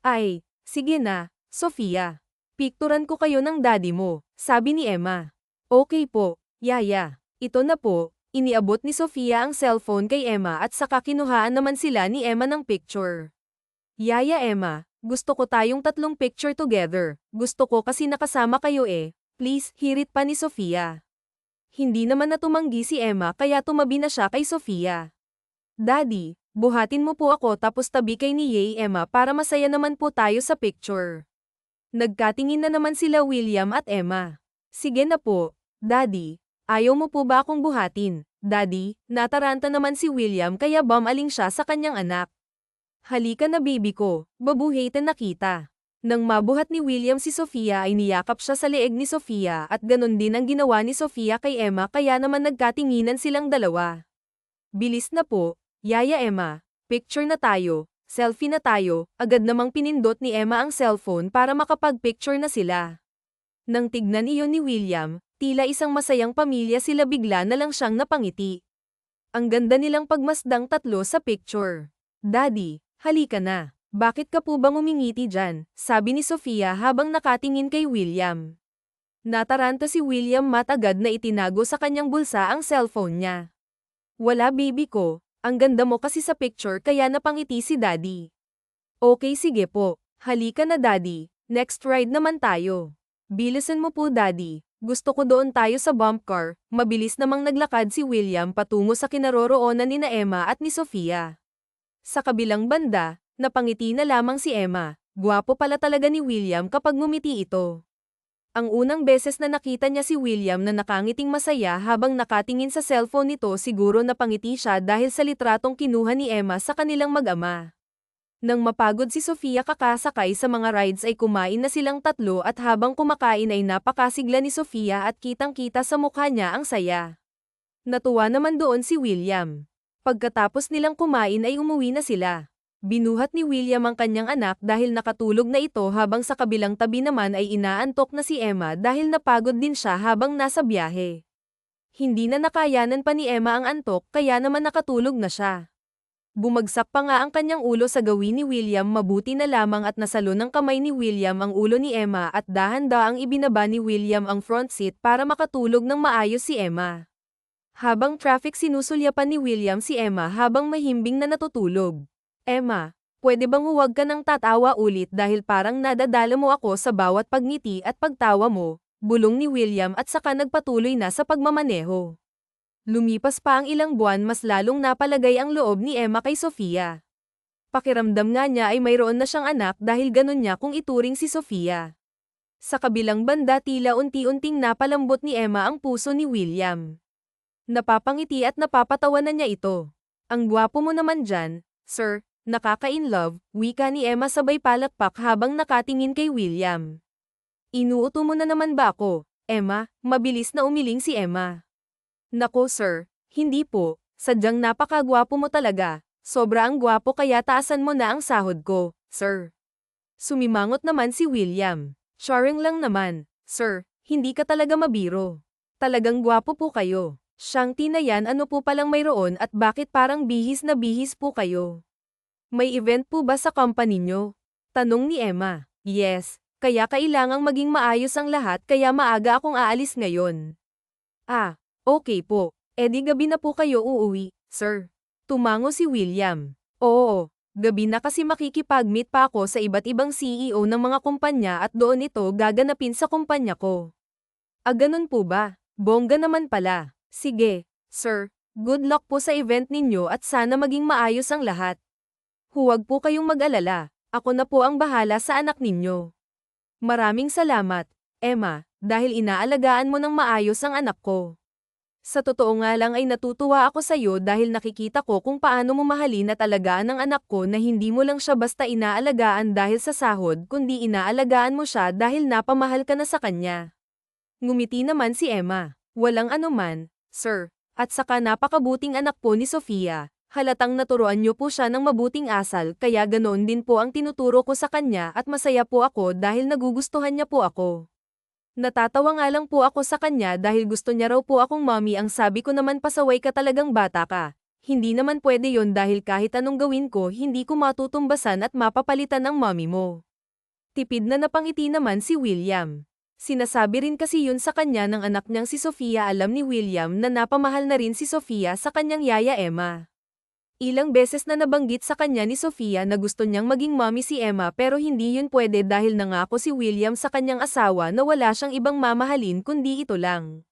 [SPEAKER 1] Ay, sige na, Sofia. Pikturan ko kayo ng daddy mo, sabi ni Emma. Okay po, Yaya. Ito na po. Iniabot ni Sofia ang cellphone kay Emma at saka kinuhaan naman sila ni Emma ng picture. Yaya Emma, gusto ko tayong tatlong picture together. Gusto ko kasi nakasama kayo eh. Please, hirit pa ni Sofia. Hindi naman natumanggi si Emma kaya tumabi na siya kay Sofia. Daddy, buhatin mo po ako tapos tabi kay ni Yay Emma para masaya naman po tayo sa picture. Nagkatingin na naman sila William at Emma. Sige na po, Daddy. Ayaw mo po ba akong buhatin, Daddy? Nataranta naman si William kaya bumaling siya sa kanyang anak. Halika na baby ko, babuhatan na kita. Nang mabuhat ni William si Sofia ay niyakap siya sa leeg ni Sofia at ganon din ang ginawa ni Sofia kay Emma kaya naman nagkatinginan silang dalawa. Bilis na po, Yaya Emma, picture na tayo, selfie na tayo, agad namang pinindot ni Emma ang cellphone para makapag-picture na sila. Nang tignan iyon ni William, tila isang masayang pamilya sila bigla na lang siyang napangiti. Ang ganda nilang pagmasdang tatlo sa picture. Daddy, halika na. Bakit ka po bang umingiti dyan? Sabi ni Sofia habang nakatingin kay William. Nataranta si William matagad na itinago sa kanyang bulsa ang cellphone niya. Wala baby ko, ang ganda mo kasi sa picture kaya napangiti si Daddy. Okay sige po, halika na Daddy, next ride naman tayo. Bilisan mo po Daddy, gusto ko doon tayo sa bump car. Mabilis namang naglakad si William patungo sa kinaroroonan ni Emma at ni Sofia. Sa kabilang banda, napangiti na lamang si Emma. Gwapo pala talaga ni William kapag ngumiti ito. Ang unang beses na nakita niya si William na nakangiting masaya habang nakatingin sa cellphone nito siguro napangiti siya dahil sa litratong kinuha ni Emma sa kanilang mag-ama. Nang mapagod si Sofia kakasakay sa mga rides ay kumain na silang tatlo at habang kumakain ay napakasigla ni Sofia at kitang-kita sa mukha niya ang saya. Natuwa naman doon si William. Pagkatapos nilang kumain ay umuwi na sila. Binuhat ni William ang kanyang anak dahil nakatulog na ito habang sa kabilang tabi naman ay inaantok na si Emma dahil napagod din siya habang nasa biyahe. Hindi na nakayanan pa ni Emma ang antok kaya naman nakatulog na siya. Bumagsak pa nga ang kanyang ulo sa gawin ni William mabuti na lamang at nasalo ng kamay ni William ang ulo ni Emma at dahan-daang ibinaba ni William ang front seat para makatulog ng maayos si Emma. Habang traffic sinusulyapan ni William si Emma habang mahimbing na natutulog. Emma, pwede bang huwag ka nang tatawa ulit dahil parang nadadala mo ako sa bawat pagngiti at pagtawa mo, bulong ni William at saka nagpatuloy na sa pagmamaneho. Lumipas pa ang ilang buwan mas lalong napalagay ang loob ni Emma kay Sofia. Pakiramdam nga niya ay mayroon na siyang anak dahil ganun niya kung ituring si Sofia. Sa kabilang banda tila unti-unting napalambot ni Emma ang puso ni William. Napapangiti at napapatawanan niya ito. Ang gwapo mo naman dyan, sir. Nakaka-in-love, wika ni Emma sabay palakpak habang nakatingin kay William. Inuuto mo na naman ba ako, Emma? Mabilis na umiling si Emma. Nako sir, hindi po, sadyang napakagwapo mo talaga, sobra ang gwapo kaya taasan mo na ang sahod ko, sir. Sumimangot naman si William. Sharing lang naman, sir, hindi ka talaga mabiro. Talagang gwapo po kayo. Shanty na yan ano po palang mayroon at bakit parang bihis na bihis po kayo? May event po ba sa company nyo? Tanong ni Emma. Yes, kaya kailangang maging maayos ang lahat kaya maaga akong aalis ngayon. Ah, okay po. Edi gabi na po kayo uuwi, sir. Tumango si William. Oo, gabi na kasi makikipag-meet pa ako sa iba't ibang CEO ng mga kumpanya at doon ito gaganapin sa kumpanya ko. Ah, ganun po ba? Bongga naman pala. Sige, sir. Good luck po sa event ninyo at sana maging maayos ang lahat. Huwag po kayong mag-alala, ako na po ang bahala sa anak ninyo. Maraming salamat, Emma, dahil inaalagaan mo ng maayos ang anak ko. Sa totoo nga lang ay natutuwa ako sa iyo dahil nakikita ko kung paano mo mahalin at alagaan ang anak ko na hindi mo lang siya basta inaalagaan dahil sa sahod kundi inaalagaan mo siya dahil napamahal ka na sa kanya. Ngumiti naman si Emma. Walang anuman, sir, at saka napakabuting anak po ni Sofia. Halatang naturuan niyo po siya ng mabuting asal kaya ganoon din po ang tinuturo ko sa kanya at masaya po ako dahil nagugustuhan niya po ako. Natatawa nga lang po ako sa kanya dahil gusto niya raw po akong mommy ang sabi ko naman pasaway ka talagang bata ka. Hindi naman pwede yon dahil kahit anong gawin ko hindi ko matutumbasan at mapapalitan ang mommy mo. Tipid na napangiti naman si William. Sinasabi rin kasi yun sa kanya ng anak niyang si Sofia alam ni William na napamahal na rin si Sofia sa kanyang yaya Emma. Ilang beses na nabanggit sa kanya ni Sofia na gusto niyang maging mommy si Emma pero hindi yun pwede dahil nangako si William sa kanyang asawa na wala siyang ibang mamahalin kundi ito lang.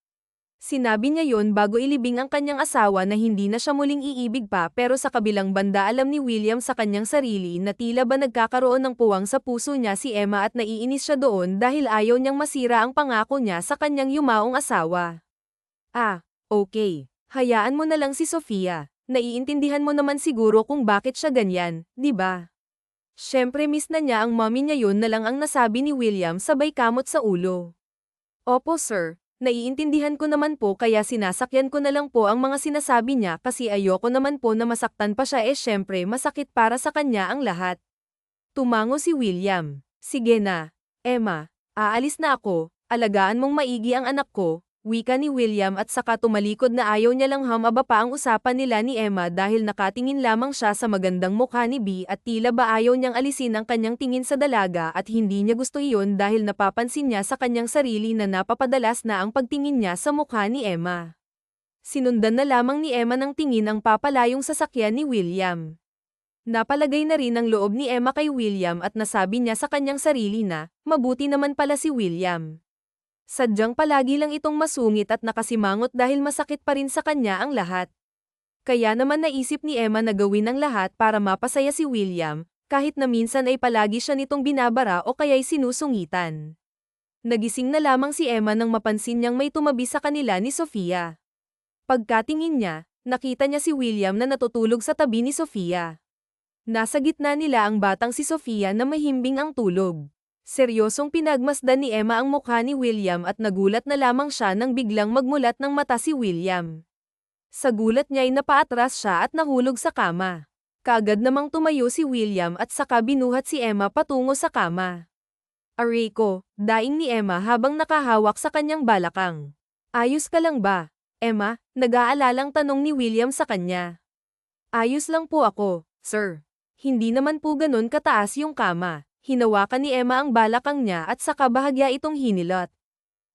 [SPEAKER 1] Sinabi niya yon bago ilibing ang kanyang asawa na hindi na siya muling iibig pa pero sa kabilang banda alam ni William sa kanyang sarili na tila ba nagkakaroon ng puwang sa puso niya si Emma at naiinis siya doon dahil ayaw niyang masira ang pangako niya sa kanyang yumaong asawa. Ah, okay. Hayaan mo na lang si Sofia. Naiintindihan mo naman siguro kung bakit siya ganyan, di ba? Siyempre miss na niya ang mommy niya yun na lang ang nasabi ni William sabay kamot sa ulo. Opo sir, naiintindihan ko naman po kaya sinasakyan ko na lang po ang mga sinasabi niya kasi ayoko naman po na masaktan pa siya syempre masakit para sa kanya ang lahat. Tumango si William. Sige na, Emma, aalis na ako, alagaan mong maigi ang anak ko, wika ni William at saka tumalikod na ayaw niya lang hamaba pa ang usapan nila ni Emma dahil nakatingin lamang siya sa magandang mukha ni B at tila ba ayaw niyang alisin ang kanyang tingin sa dalaga at hindi niya gusto iyon dahil napapansin niya sa kanyang sarili na napapadalas na ang pagtingin niya sa mukha ni Emma. Sinundan na lamang ni Emma ng tingin ang papalayong sasakyan ni William. Napalagay na rin ang loob ni Emma kay William at nasabi niya sa kanyang sarili na, mabuti naman pala si William. Sadyang palagi lang itong masungit at nakasimangot dahil masakit pa rin sa kanya ang lahat. Kaya naman naisip ni Emma na gawin ang lahat para mapasaya si William, kahit na minsan ay palagi siya nitong binabara o kaya'y sinusungitan. Nagising na lamang si Emma nang mapansin niyang may tumabi sa kanila ni Sofia. Pagkatingin niya, nakita niya si William na natutulog sa tabi ni Sofia. Nasa gitna nila ang batang si Sofia na mahimbing ang tulog. Seryosong pinagmasdan ni Emma ang mukha ni William at nagulat na lamang siya nang biglang magmulat ng mata si William. Sa gulat niya ay napaatras siya at nahulog sa kama. Kaagad namang tumayo si William at saka binuhat si Emma patungo sa kama. Aray ko, daing ni Emma habang nakahawak sa kanyang balakang. Ayos ka lang ba, Emma? Nag-aalalang tanong ni William sa kanya. Ayos lang po ako, sir. Hindi naman po ganun kataas yung kama. Hinawakan ni Emma ang balakang niya at saka bahagya itong hinilot.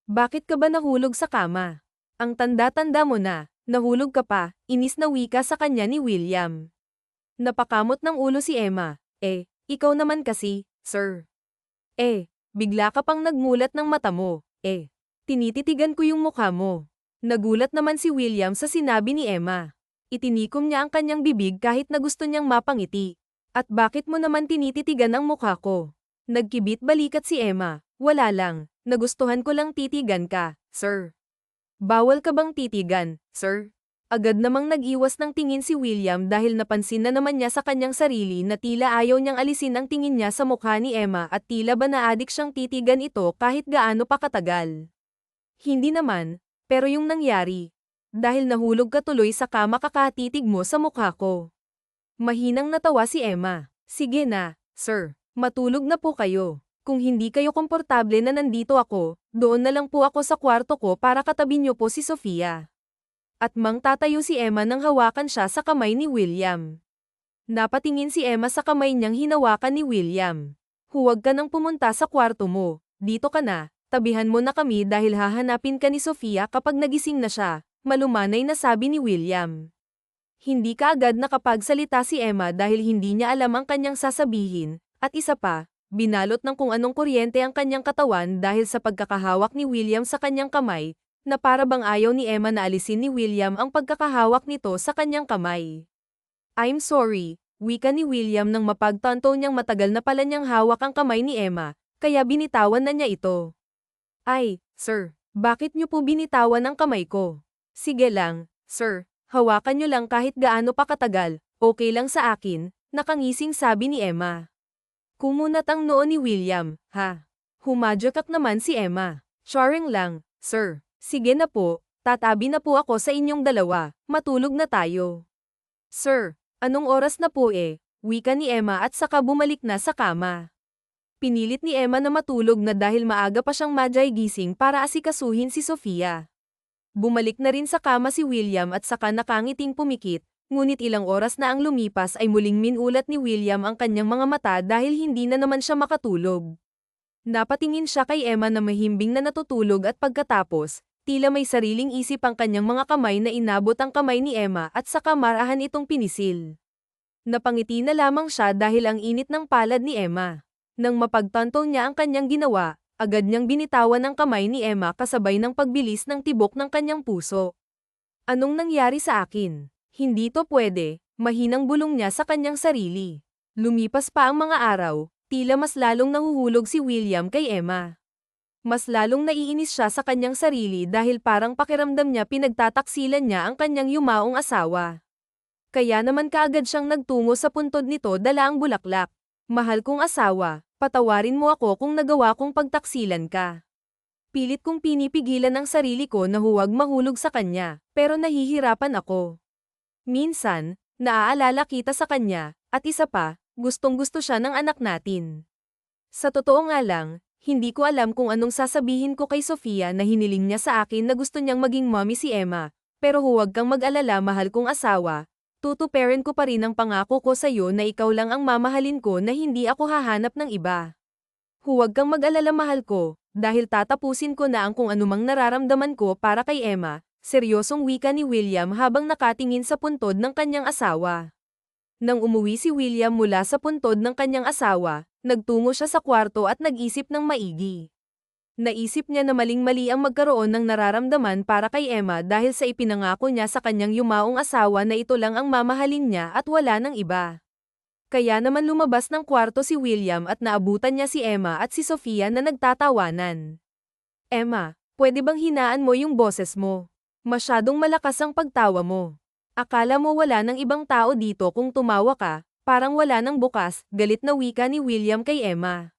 [SPEAKER 1] Bakit ka ba nahulog sa kama? Ang tanda-tanda mo na, nahulog ka pa, inis na wika sa kanya ni William. Napakamot ng ulo si Emma. Ikaw naman kasi, sir. Bigla ka pang nagmulat ng mata mo. Tinititigan ko yung mukha mo. Nagulat naman si William sa sinabi ni Emma. Itinikom niya ang kanyang bibig kahit na gusto niyang mapangiti. At bakit mo naman tinititigan ang mukha ko? Nagkibit balikat si Emma. Wala lang, nagustuhan ko lang titigan ka, sir. Bawal ka bang titigan, sir? Agad namang nag-iwas ng tingin si William dahil napansin na naman niya sa kanyang sarili na tila ayaw niyang alisin ang tingin niya sa mukha ni Emma at tila ba naadik siyang titigan ito kahit gaano pa katagal. Hindi naman, pero yung nangyari. Dahil nahulog ka tuloy sa kama kakatitig mo sa mukha ko. Mahinang natawa si Emma. Sige na, sir. Matulog na po kayo. Kung hindi kayo komportable na nandito ako, doon na lang po ako sa kwarto ko para katabi niyo po si Sofia. At mang tatayo si Emma nang hawakan siya sa kamay ni William. Napatingin si Emma sa kamay niyang hinawakan ni William. Huwag ka nang pumunta sa kwarto mo. Dito ka na. Tabihan mo na kami dahil hahanapin ka ni Sofia kapag nagising na siya. Malumanay na sabi ni William. Hindi kaagad nakapagsalita si Emma dahil hindi niya alam ang kanyang sasabihin, at isa pa, binalot ng kung anong kuryente ang kanyang katawan dahil sa pagkakahawak ni William sa kanyang kamay, na para bang ayaw ni Emma na alisin ni William ang pagkakahawak nito sa kanyang kamay. I'm sorry, wika ni William nang mapagtanto niyang matagal na pala niyang hawak ang kamay ni Emma, kaya binitawan na niya ito. Ay, sir, bakit niyo po binitawan ang kamay ko? Sige lang, sir. Hawakan niyo lang kahit gaano pa katagal, okay lang sa akin, nakangising sabi ni Emma. Kumunat ang noo ni William, ha? Humadjakak naman si Emma. Sharing lang, sir. Sige na po, tatabi na po ako sa inyong dalawa, matulog na tayo. Sir, anong oras na po wika ni Emma at saka bumalik na sa kama. Pinilit ni Emma na matulog na dahil maaga pa siyang madyay gising para asikasuhin si Sofia. Bumalik na rin sa kama si William at saka nakangiting pumikit, ngunit ilang oras na ang lumipas ay muling minulat ni William ang kanyang mga mata dahil hindi na naman siya makatulog. Napatingin siya kay Emma na mahimbing na natutulog at pagkatapos, tila may sariling isip ang kanyang mga kamay na inabot ang kamay ni Emma at saka marahan itong pinisil. Napangiti na lamang siya dahil ang init ng palad ni Emma. Nang mapagtanto niya ang kanyang ginawa, agad niyang binitawan ang kamay ni Emma kasabay ng pagbilis ng tibok ng kanyang puso. Anong nangyari sa akin? Hindi to pwede, mahinang bulong niya sa kanyang sarili. Lumipas pa ang mga araw, tila mas lalong nahuhulog si William kay Emma. Mas lalong naiinis siya sa kanyang sarili dahil parang pakiramdam niya pinagtataksilan niya ang kanyang yumaong asawa. Kaya naman kaagad siyang nagtungo sa puntod nito dala ang bulaklak. Mahal kong asawa, patawarin mo ako kung nagawa kong pagtaksilan ka. Pilit kong pinipigilan ang sarili ko na huwag mahulog sa kanya, pero nahihirapan ako. Minsan, naaalala kita sa kanya, at isa pa, gustong-gusto siya ng anak natin. Sa totoo nga lang, Hindi ko alam kung anong sasabihin ko kay Sofia na hiniling niya sa akin na gusto niyang maging mommy si Emma, pero huwag kang mag-alala mahal kong asawa. Tutuparin ko pa rin ang pangako ko sa'yo na ikaw lang ang mamahalin ko na hindi ako hahanap ng iba. Huwag kang mag-alala mahal ko, dahil tatapusin ko na ang kung anumang nararamdaman ko para kay Emma, seryosong wika ni William habang nakatingin sa puntod ng kanyang asawa. Nang umuwi si William mula sa puntod ng kanyang asawa, nagtungo siya sa kwarto at nag-isip ng maigi. Naisip niya na maling-mali ang magkaroon ng nararamdaman para kay Emma dahil sa ipinangako niya sa kanyang yumaong asawa na ito lang ang mamahalin niya at wala ng iba. Kaya naman lumabas ng kwarto si William at naabutan niya si Emma at si Sofia na nagtatawanan. Emma, pwede bang hinaan mo yung boses mo? Masyadong malakas ang pagtawa mo. Akala mo wala ng ibang tao dito kung tumawa ka, parang wala nang bukas, galit na wika ni William kay Emma.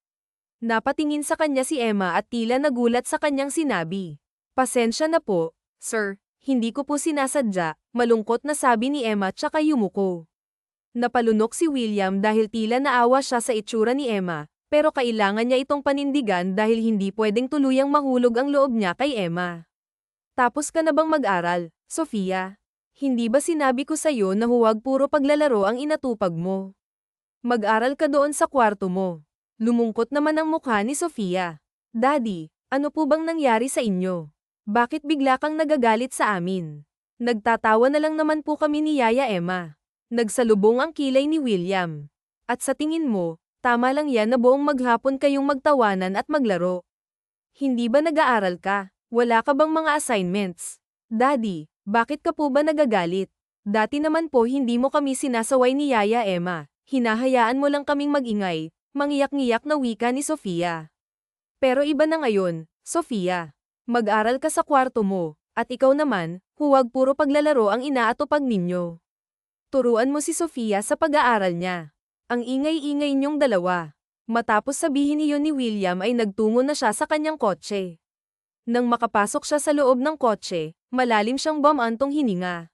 [SPEAKER 1] Napatingin sa kanya si Emma at tila nagulat sa kanyang sinabi. Pasensya na po, sir, hindi ko po sinasadya, malungkot na sabi ni Emma tsaka yumuko. Napalunok si William dahil tila naawa siya sa itsura ni Emma, pero kailangan niya itong panindigan dahil hindi pwedeng tuluyang mahulog ang loob niya kay Emma. Tapos ka na bang mag-aral, Sofia? Hindi ba sinabi ko sa'yo na huwag puro paglalaro ang inatupag mo? Mag-aral ka doon sa kwarto mo. Lumungkot naman ang mukha ni Sofia. Daddy, ano po bang nangyari sa inyo? Bakit bigla kang nagagalit sa amin? Nagtatawa na lang naman po kami ni Yaya Emma. Nagsalubong ang kilay ni William. At sa tingin mo, tama lang yan na buong maghapon kayong magtawanan at maglaro. Hindi ba nag-aaral ka? Wala ka bang mga assignments? Daddy, bakit ka po ba nagagalit? Dati naman po hindi mo kami sinasaway ni Yaya Emma. Hinahayaan mo lang kaming magingay, mangiyak-ngiyak na wika ni Sofia. Pero iba na ngayon, Sofia. Mag-aral ka sa kwarto mo, at ikaw naman, huwag puro paglalaro ang inaatupag ninyo. Turuan mo si Sofia sa pag-aaral niya. Ang ingay-ingay niyong dalawa. Matapos sabihin iyon ni William ay nagtungo na siya sa kanyang kotse. Nang makapasok siya sa loob ng kotse, malalim siyang bumantong hininga.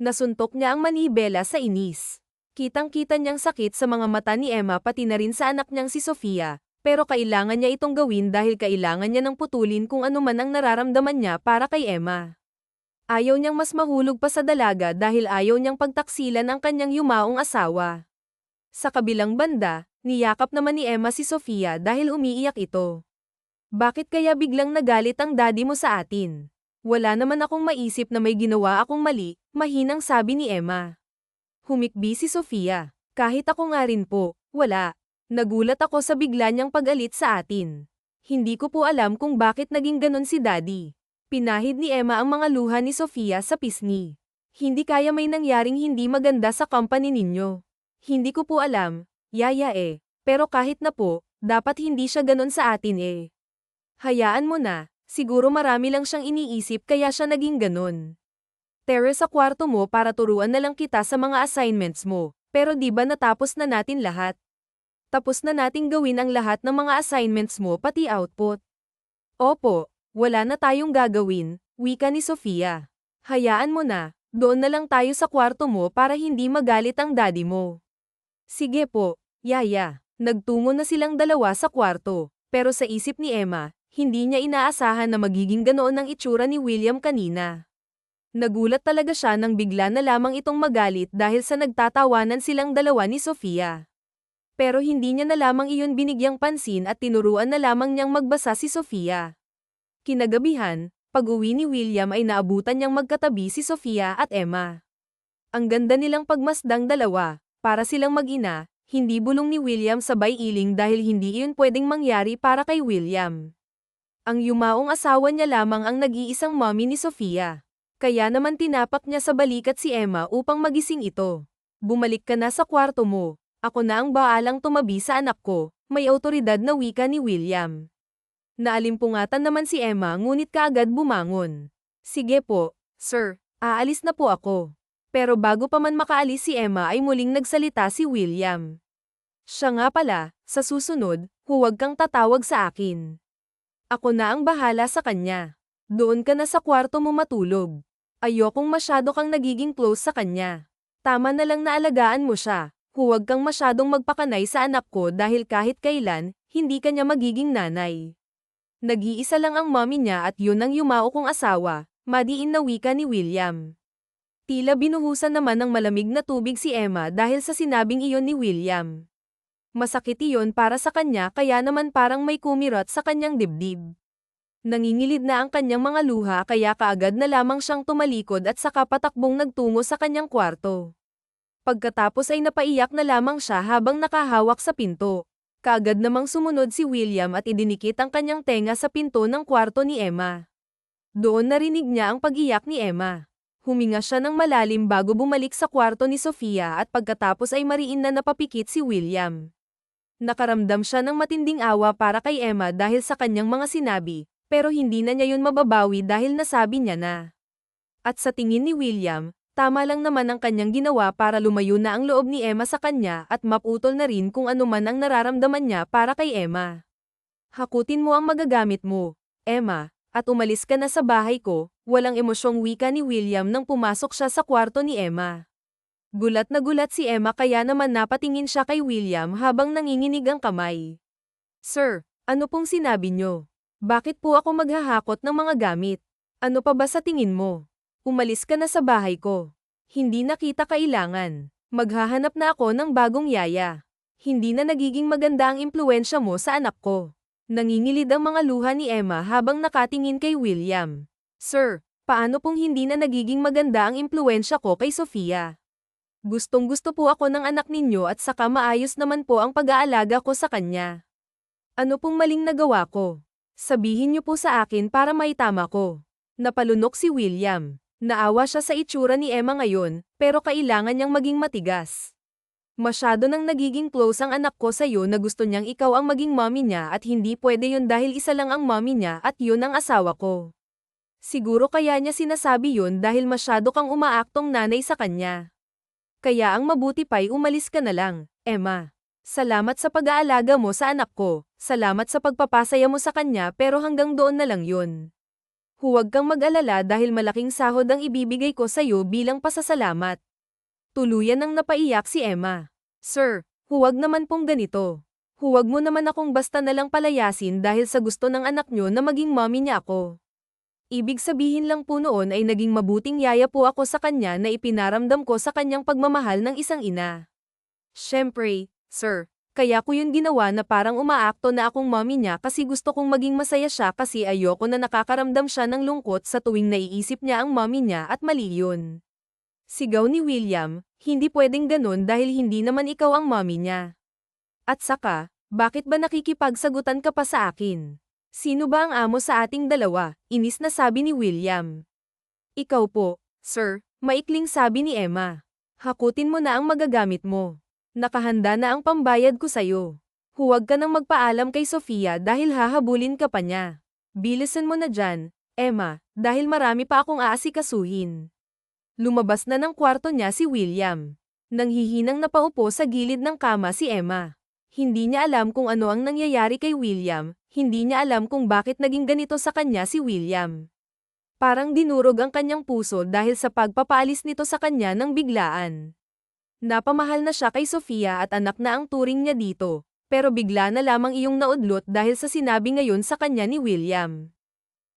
[SPEAKER 1] Nasuntok niya ang manibela sa inis. Kitang-kita niyang sakit sa mga mata ni Emma pati na rin sa anak niyang si Sofia, pero kailangan niya itong gawin dahil kailangan niya ng putulin kung ano man ang nararamdaman niya para kay Emma. Ayaw niyang mas mahulog pa sa dalaga dahil ayaw niyang pagtaksilan ang kanyang yumaong asawa. Sa kabilang banda, niyakap naman ni Emma si Sofia dahil umiiyak ito. Bakit kaya biglang nagalit ang daddy mo sa atin? Wala naman akong maisip na may ginawa akong mali, mahinang sabi ni Emma. Humikbi si Sofia. Kahit ako nga rin po, wala. Nagulat ako sa bigla niyang pag-alit sa atin. Hindi ko po alam kung bakit naging ganon si daddy. Pinahid ni Emma ang mga luha ni Sofia sa pisngi. Hindi kaya may nangyaring hindi maganda sa company ninyo. Hindi ko po alam, Yaya pero kahit na po, dapat hindi siya ganon sa atin Hayaan mo na, siguro marami lang siyang iniisip kaya siya naging ganon. Tere sa kwarto mo para turuan na lang kita sa mga assignments mo, pero di ba natapos na natin lahat? Tapos na nating gawin ang lahat ng mga assignments mo pati output. Opo, wala na tayong gagawin, wika ni Sofia. Hayaan mo na, doon na lang tayo sa kwarto mo para hindi magalit ang daddy mo. Sige po, Yaya. Nagtungo na silang dalawa sa kwarto, pero sa isip ni Emma, hindi niya inaasahan na magiging ganoon ang itsura ni William kanina. Nagulat talaga siya nang bigla na lamang itong magalit dahil sa nagtatawanan silang dalawa ni Sofia. Pero hindi niya na lamang iyon binigyang pansin at tinuruan na lamang niyang magbasa si Sofia. Kinagabihan, pag-uwi ni William ay naabutan niyang magkatabi si Sofia at Emma. Ang ganda nilang pagmasdang dalawa, para silang mag-ina, hindi bulong ni William sabay iling dahil hindi iyon pwedeng mangyari para kay William. Ang yumaong asawa niya lamang ang nag-iisang mommy ni Sofia. Kaya naman tinapak niya sa balikat si Emma upang magising ito. Bumalik ka na sa kwarto mo. Ako na ang baalang tumabi sa anak ko, may awtoridad na wika ni William. Naalimpungatan naman si Emma ngunit kaagad bumangon. Sige po, sir, aalis na po ako. Pero bago pa man makaalis si Emma ay muling nagsalita si William. Siya nga pala, sa susunod, huwag kang tatawag sa akin. Ako na ang bahala sa kanya. Doon ka na sa kwarto mo matulog. Ayokong masyado kang nagiging close sa kanya. Tama na lang na alagaan mo siya. Huwag kang masyadong magpakanay sa anak ko dahil kahit kailan, hindi kanya magiging nanay. Nag-iisa lang ang mommy niya at yun ang yumao kong asawa, madiin na wika ni William. Tila binuhusan naman ng malamig na tubig si Emma dahil sa sinabing iyon ni William. Masakit iyon para sa kanya kaya naman parang may kumirot sa kanyang dibdib. Nangingilid na ang kanyang mga luha kaya kaagad na lamang siyang tumalikod at saka patakbong nagtungo sa kanyang kwarto. Pagkatapos ay napaiyak na lamang siya habang nakahawak sa pinto. Kaagad namang sumunod si William at idinikit ang kanyang tenga sa pinto ng kwarto ni Emma. Doon narinig niya ang pag-iyak ni Emma. Huminga siya ng malalim bago bumalik sa kwarto ni Sofia at pagkatapos ay mariin na napapikit si William. Nakaramdam siya ng matinding awa para kay Emma dahil sa kanyang mga sinabi, pero hindi na niya yun mababawi dahil nasabi niya na. At sa tingin ni William, tama lang naman ang kanyang ginawa para lumayo na ang loob ni Emma sa kanya at maputol na rin kung ano man ang nararamdaman niya para kay Emma. Hakutin mo ang magagamit mo, Emma, at umalis ka na sa bahay ko, walang emosyong wika ni William nang pumasok siya sa kwarto ni Emma. Gulat na gulat si Emma kaya naman napatingin siya kay William habang nanginginig ang kamay. Sir, ano pong sinabi niyo? Bakit po ako maghahakot ng mga gamit? Ano pa ba sa tingin mo? Umalis ka na sa bahay ko. Hindi na kita kailangan. Maghahanap na ako ng bagong yaya. Hindi na nagiging maganda ang impluwensya mo sa anak ko. Nangingilid ang mga luha ni Emma habang nakatingin kay William. Sir, paano pong hindi na nagiging maganda ang impluwensya ko kay Sofia? Gustong-gusto po ako ng anak ninyo at saka maayos naman po ang pag-aalaga ko sa kanya. Ano pong maling nagawa ko? Sabihin niyo po sa akin para maitama ko. Napalunok si William. Naawa siya sa itsura ni Emma ngayon, pero kailangan niyang maging matigas. Masyado nang nagiging close ang anak ko sa'yo na gusto niyang ikaw ang maging mommy niya at hindi pwede yun dahil isa lang ang mommy niya at yun ang asawa ko. Siguro kaya niya sinasabi yun dahil masyado kang umaaktong nanay sa kanya. Kaya ang mabuti pa'y umalis ka na lang, Emma. Salamat sa pag-aalaga mo sa anak ko, salamat sa pagpapasaya mo sa kanya pero hanggang doon na lang yun. Huwag kang mag-alala dahil malaking sahod ang ibibigay ko sa'yo bilang pasasalamat. Tuluyan nang napaiyak si Emma. Sir, huwag naman pong ganito. Huwag mo naman akong basta na lang palayasin dahil sa gusto ng anak nyo na maging mommy niya ako. Ibig sabihin lang po noon ay naging mabuting yaya po ako sa kanya na ipinaramdam ko sa kanyang pagmamahal ng isang ina. Siyempre, sir, kaya ko yun ginawa na parang umaakto na akong mommy niya kasi gusto kong maging masaya siya kasi ayoko na nakakaramdam siya ng lungkot sa tuwing naiisip niya ang mommy niya at mali yun. Sigaw ni William, hindi pwedeng ganun dahil hindi naman ikaw ang mommy niya. At saka, bakit ba nakikipagsagutan ka pa sa akin? Sino ba ang amo sa ating dalawa? Inis na sabi ni William. Ikaw po, sir, maikling sabi ni Emma. Hakutin mo na ang magagamit mo. Nakahanda na ang pambayad ko sa'yo. Huwag ka nang magpaalam kay Sofia dahil hahabulin ka pa niya. Bilisan mo na dyan, Emma, dahil marami pa akong aasikasuhin. Lumabas na ng kwarto niya si William. Nanghihinang napaupo sa gilid ng kama si Emma. Hindi niya alam kung ano ang nangyayari kay William, hindi niya alam kung bakit naging ganito sa kanya si William. Parang dinurog ang kanyang puso dahil sa pagpapaalis nito sa kanya ng biglaan. Napamahal na siya kay Sofia at anak na ang turing niya dito, pero bigla na lamang iyong naudlot dahil sa sinabi ngayon sa kanya ni William.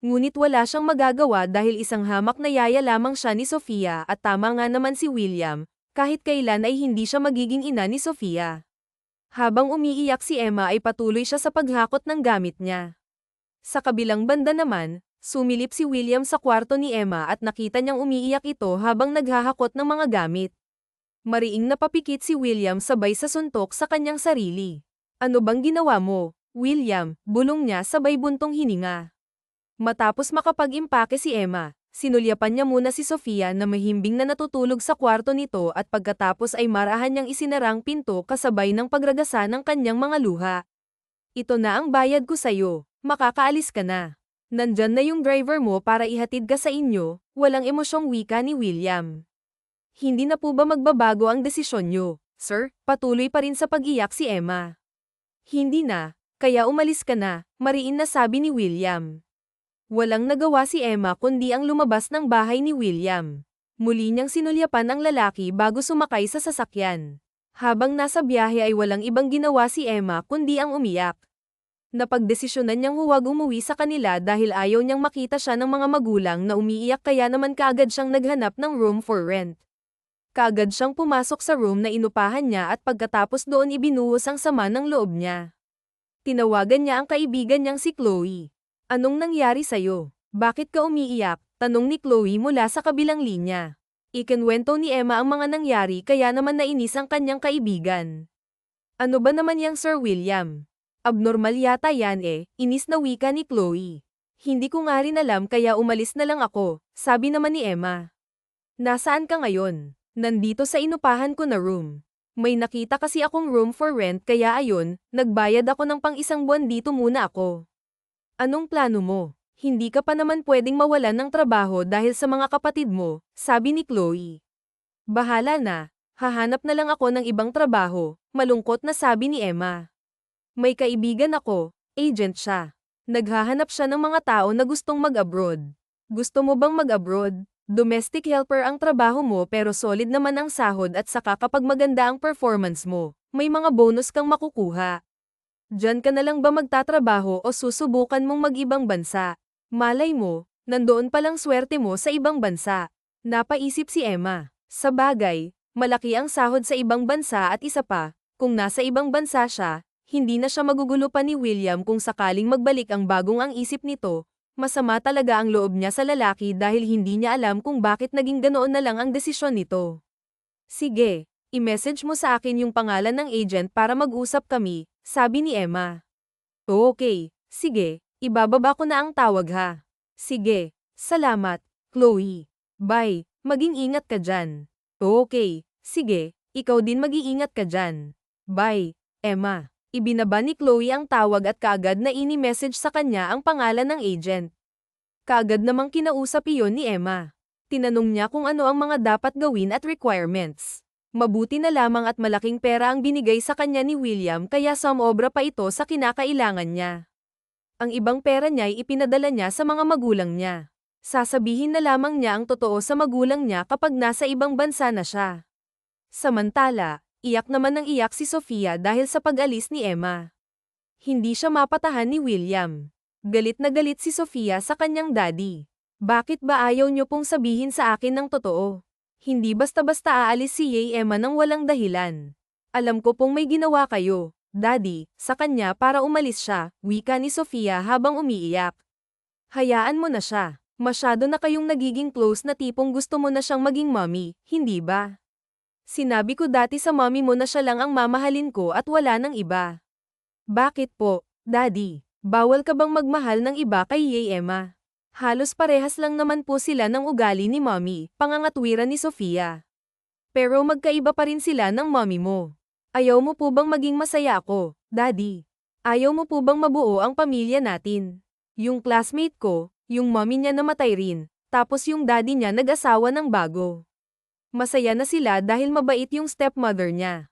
[SPEAKER 1] Ngunit wala siyang magagawa dahil isang hamak na yaya lamang siya ni Sofia at tama nga naman si William, kahit kailan ay hindi siya magiging ina ni Sofia. Habang umiiyak si Emma ay patuloy siya sa paghakot ng gamit niya. Sa kabilang banda naman, sumilip si William sa kwarto ni Emma at nakita niyang umiiyak ito habang naghahakot ng mga gamit. Mariing napapikit si William sabay sa suntok sa kanyang sarili. Ano bang ginawa mo, William? Bulong niya sabay buntong hininga. Matapos makapag-impake si Emma, sinulyapan niya muna si Sofia na mahimbing na natutulog sa kwarto nito at pagkatapos ay marahan niyang isinarang pinto kasabay ng pagragasa ng kanyang mga luha. Ito na ang bayad ko sa'yo, makakaalis ka na. Nandyan na yung driver mo para ihatid ka sa inyo, walang emosyong wika ni William. Hindi na po ba magbabago ang desisyon niyo, sir? Patuloy pa rin sa pag-iyak si Emma. Hindi na, kaya umalis ka na, mariin na sabi ni William. Walang nagawa si Emma kundi ang lumabas ng bahay ni William. Muli niyang sinulyapan ang lalaki bago sumakay sa sasakyan. Habang nasa biyahe ay walang ibang ginawa si Emma kundi ang umiyak. Napagdesisyonan niyang huwag umuwi sa kanila dahil ayaw niyang makita siya ng mga magulang na umiiyak kaya naman kaagad siyang naghanap ng room for rent. Kaagad siyang pumasok sa room na inupahan niya at pagkatapos doon ibinuhos ang sama ng loob niya. Tinawagan niya ang kaibigan niyang si Chloe. Anong nangyari sa'yo? Bakit ka umiiyak? Tanong ni Chloe mula sa kabilang linya. Ikinwento ni Emma ang mga nangyari kaya naman nainis ang kanyang kaibigan. Ano ba naman yang Sir William? Abnormal yata yan inis na wika ni Chloe. Hindi ko nga rin alam kaya umalis na lang ako, sabi naman ni Emma. Nasaan ka ngayon? Nandito sa inupahan ko na room. May nakita kasi akong room for rent kaya ayun, nagbayad ako ng pang-isang buwan dito muna ako. Anong plano mo? Hindi ka pa naman pwedeng mawalan ng trabaho dahil sa mga kapatid mo, sabi ni Chloe. Bahala na, hahanap na lang ako ng ibang trabaho, malungkot na sabi ni Emma. May kaibigan ako, agent siya. Naghahanap siya ng mga tao na gustong mag-abroad. Gusto mo bang mag-abroad? Domestic helper ang trabaho mo pero solid naman ang sahod at saka kapag maganda ang performance mo, may mga bonus kang makukuha. Diyan ka na lang ba magtatrabaho o susubukan mong mag-ibang bansa? Malay mo, nandoon palang swerte mo sa ibang bansa. Napaisip si Emma. Sa bagay, malaki ang sahod sa ibang bansa at isa pa, kung nasa ibang bansa siya, hindi na siya magugulo pa ni William kung sakaling magbalik ang bagong ang isip nito. Masama talaga ang loob niya sa lalaki dahil hindi niya alam kung bakit naging ganoon na lang ang desisyon nito. Sige, i-message mo sa akin yung pangalan ng agent para mag-usap kami, sabi ni Emma. Okay, sige, ibababa ko na ang tawag ha. Sige, salamat, Chloe. Bye, maging ingat ka dyan. Okay, sige, ikaw din mag-iingat ka dyan. Bye, Emma. Ibinaba ni Chloe ang tawag at kaagad na ini-message sa kanya ang pangalan ng agent. Kaagad namang kinausap iyon ni Emma. Tinanong niya kung ano ang mga dapat gawin at requirements. Mabuti na lamang at malaking pera ang binigay sa kanya ni William kaya sumobra pa ito sa kinakailangan niya. Ang ibang pera niya ay ipinadala niya sa mga magulang niya. Sasabihin na lamang niya ang totoo sa magulang niya kapag nasa ibang bansa na siya. Samantala, iyak naman ng iyak si Sofia dahil sa pag-alis ni Emma. Hindi siya mapatahan ni William. Galit na galit si Sofia sa kanyang daddy. Bakit ba ayaw niyo pong sabihin sa akin ng totoo? Hindi basta-basta aalis si Emma nang walang dahilan. Alam ko pong may ginawa kayo, daddy, sa kanya para umalis siya, wika ni Sofia habang umiiyak. Hayaan mo na siya. Masyado na kayong nagiging close na tipong gusto mo na siyang maging mommy, hindi ba? Sinabi ko dati sa mommy mo na siya lang ang mamahalin ko at wala ng iba. Bakit po, daddy? Bawal ka bang magmahal ng iba kay Emma? Halos parehas lang naman po sila ng ugali ni mommy, pangangatwiran ni Sofia. Pero magkaiba pa rin sila ng mommy mo. Ayaw mo po bang maging masaya ako, daddy? Ayaw mo po bang mabuo ang pamilya natin? Yung classmate ko, yung mommy niya namatay rin, tapos yung daddy niya nag-asawa ng bago. Masaya na sila dahil mabait yung stepmother niya.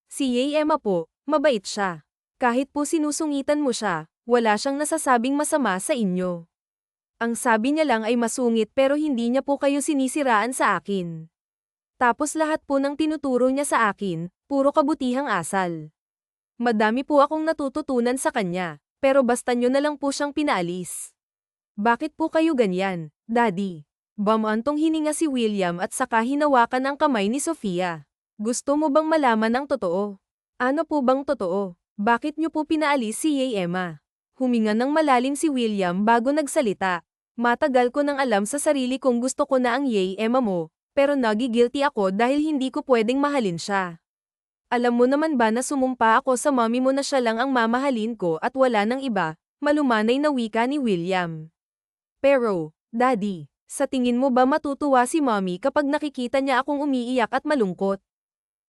[SPEAKER 1] Si Emma po, mabait siya. Kahit po sinusungitan mo siya, wala siyang nasasabing masama sa inyo. Ang sabi niya lang ay masungit pero hindi niya po kayo sinisiraan sa akin. Tapos lahat po ng tinuturo niya sa akin, puro kabutihang asal. Madami po akong natututunan sa kanya, pero basta niyo na lang po siyang pinaalis. Bakit po kayo ganyan, daddy? Bamantong hininga si William at saka hinawakan ang kamay ni Sofia. Gusto mo bang malaman ang totoo? Ano po bang totoo? Bakit niyo po pinaalis si Emma? Huminga ng malalim si William bago nagsalita. Matagal ko nang alam sa sarili kong gusto ko na ang Emma mo, pero nagigilty ako dahil hindi ko pwedeng mahalin siya. Alam mo naman ba na sumumpa ako sa mommy mo na siya lang ang mamahalin ko at wala nang iba, malumanay na wika ni William. Pero, daddy, sa tingin mo ba matutuwa si mommy kapag nakikita niya akong umiiyak at malungkot?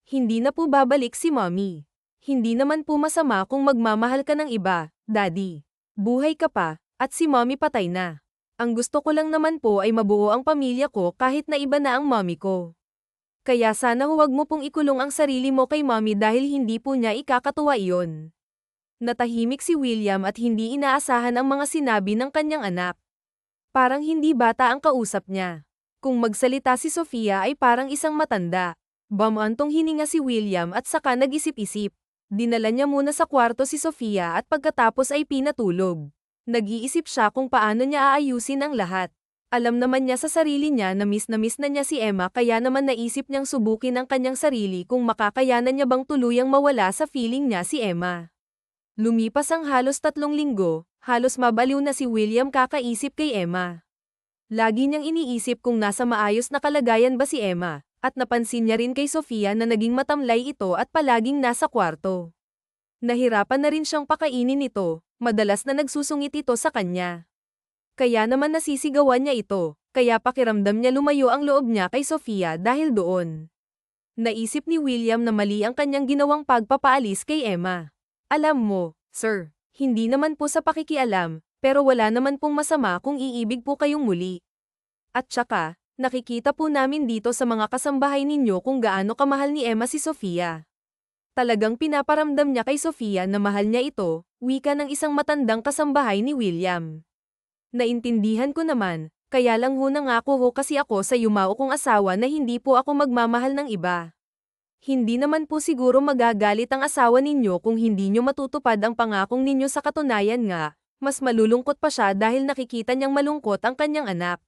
[SPEAKER 1] Hindi na po babalik si mommy. Hindi naman po masama kung magmamahal ka ng iba, daddy. Buhay ka pa, at si mommy patay na. Ang gusto ko lang naman po ay mabuo ang pamilya ko kahit na iba na ang mommy ko. Kaya sana huwag mo pong ikulong ang sarili mo kay mommy dahil hindi po niya ikakatuwa iyon. Natahimik si William at hindi inaasahan ang mga sinabi ng kanyang anak. Parang hindi bata ang kausap niya. Kung magsalita si Sofia ay parang isang matanda. Bamantong hininga si William at saka nag-isip-isip. Dinala niya muna sa kwarto si Sofia at pagkatapos ay pinatulog. Nag-iisip siya kung paano niya aayusin ang lahat. Alam naman niya sa sarili niya na miss na niya si Emma kaya naman naisip niyang subukin ang kanyang sarili kung makakayanan niya bang tuluyang mawala sa feeling niya si Emma. Lumipas ang halos 3 linggo, halos mabaliw na si William kakaisip kay Emma. Lagi niyang iniisip kung nasa maayos na kalagayan ba si Emma, at napansin niya rin kay Sofia na naging matamlay ito at palaging nasa kwarto. Nahirapan na rin siyang pakainin ito, madalas na nagsusungit ito sa kanya. Kaya naman nasisigawan niya ito, kaya pakiramdam niya lumayo ang loob niya kay Sofia dahil doon. Naisip ni William na mali ang kanyang ginawang pagpapaalis kay Emma. Alam mo, sir, hindi naman po sa pakikialam, pero wala naman pong masama kung iibig po kayong muli. At saka, nakikita po namin dito sa mga kasambahay ninyo kung gaano kamahal ni Emma si Sofia. Talagang pinaparamdam niya kay Sofia na mahal niya ito, wika ng isang matandang kasambahay ni William. Naintindihan ko naman, kaya lang ho nangako ho kasi ako sa yumao kong asawa na hindi po ako magmamahal ng iba. Hindi naman po siguro magagalit ang asawa ninyo kung hindi nyo matutupad ang pangakong ninyo sa katunayan nga, mas malulungkot pa siya dahil nakikita niyang malungkot ang kanyang anak.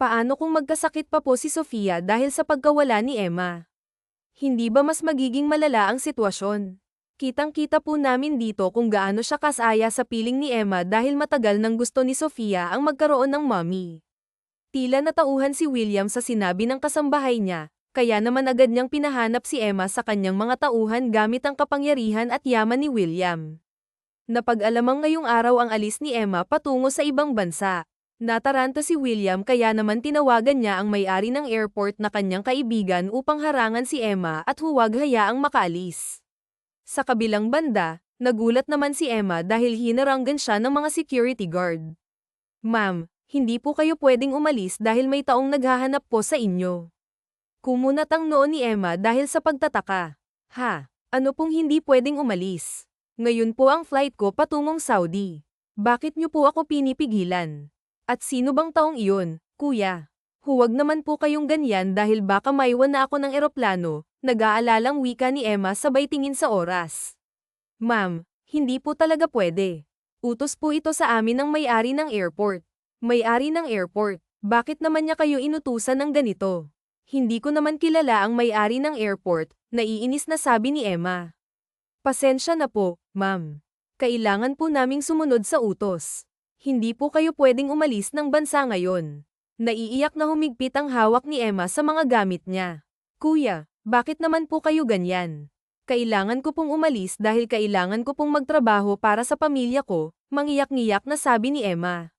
[SPEAKER 1] Paano kung magkasakit pa po si Sofia dahil sa pagkawala ni Emma? Hindi ba mas magiging malala ang sitwasyon? Kitang-kita po namin dito kung gaano siya kasaya sa piling ni Emma dahil matagal nang gusto ni Sofia ang magkaroon ng mommy. Tila natauhan si William sa sinabi ng kasambahay niya, kaya naman agad niyang pinahanap si Emma sa kanyang mga tauhan gamit ang kapangyarihan at yaman ni William. Napag-alamang ngayong araw ang alis ni Emma patungo sa ibang bansa. Nataranta si William kaya naman tinawagan niya ang may-ari ng airport na kanyang kaibigan upang harangan si Emma at huwag hayaang makaalis. Sa kabilang banda, nagulat naman si Emma dahil hinaranggan siya ng mga security guard. Ma'am, hindi po kayo pwedeng umalis dahil may taong naghahanap po sa inyo. Kumunat ang noo ni Emma dahil sa pagtataka. Ha? Ano pong hindi pwedeng umalis? Ngayon po ang flight ko patungong Saudi. Bakit niyo po ako pinipigilan? At sino bang taong iyon, kuya? Huwag naman po kayong ganyan dahil baka maiwan na ako ng eroplano, nag-aalalang wika ni Emma sabay tingin sa oras. Ma'am, hindi po talaga pwede. Utos po ito sa amin ng may-ari ng airport. May-ari ng airport, bakit naman niya kayo inutusan ng ganito? Hindi ko naman kilala ang may-ari ng airport, naiinis na sabi ni Emma. Pasensya na po, ma'am. Kailangan po naming sumunod sa utos. Hindi po kayo pwedeng umalis ng bansa ngayon. Naiiyak na humigpit ang hawak ni Emma sa mga gamit niya. Kuya, bakit naman po kayo ganyan? Kailangan ko pong umalis dahil kailangan ko pong magtrabaho para sa pamilya ko, mangiyak-ngiyak na sabi ni Emma.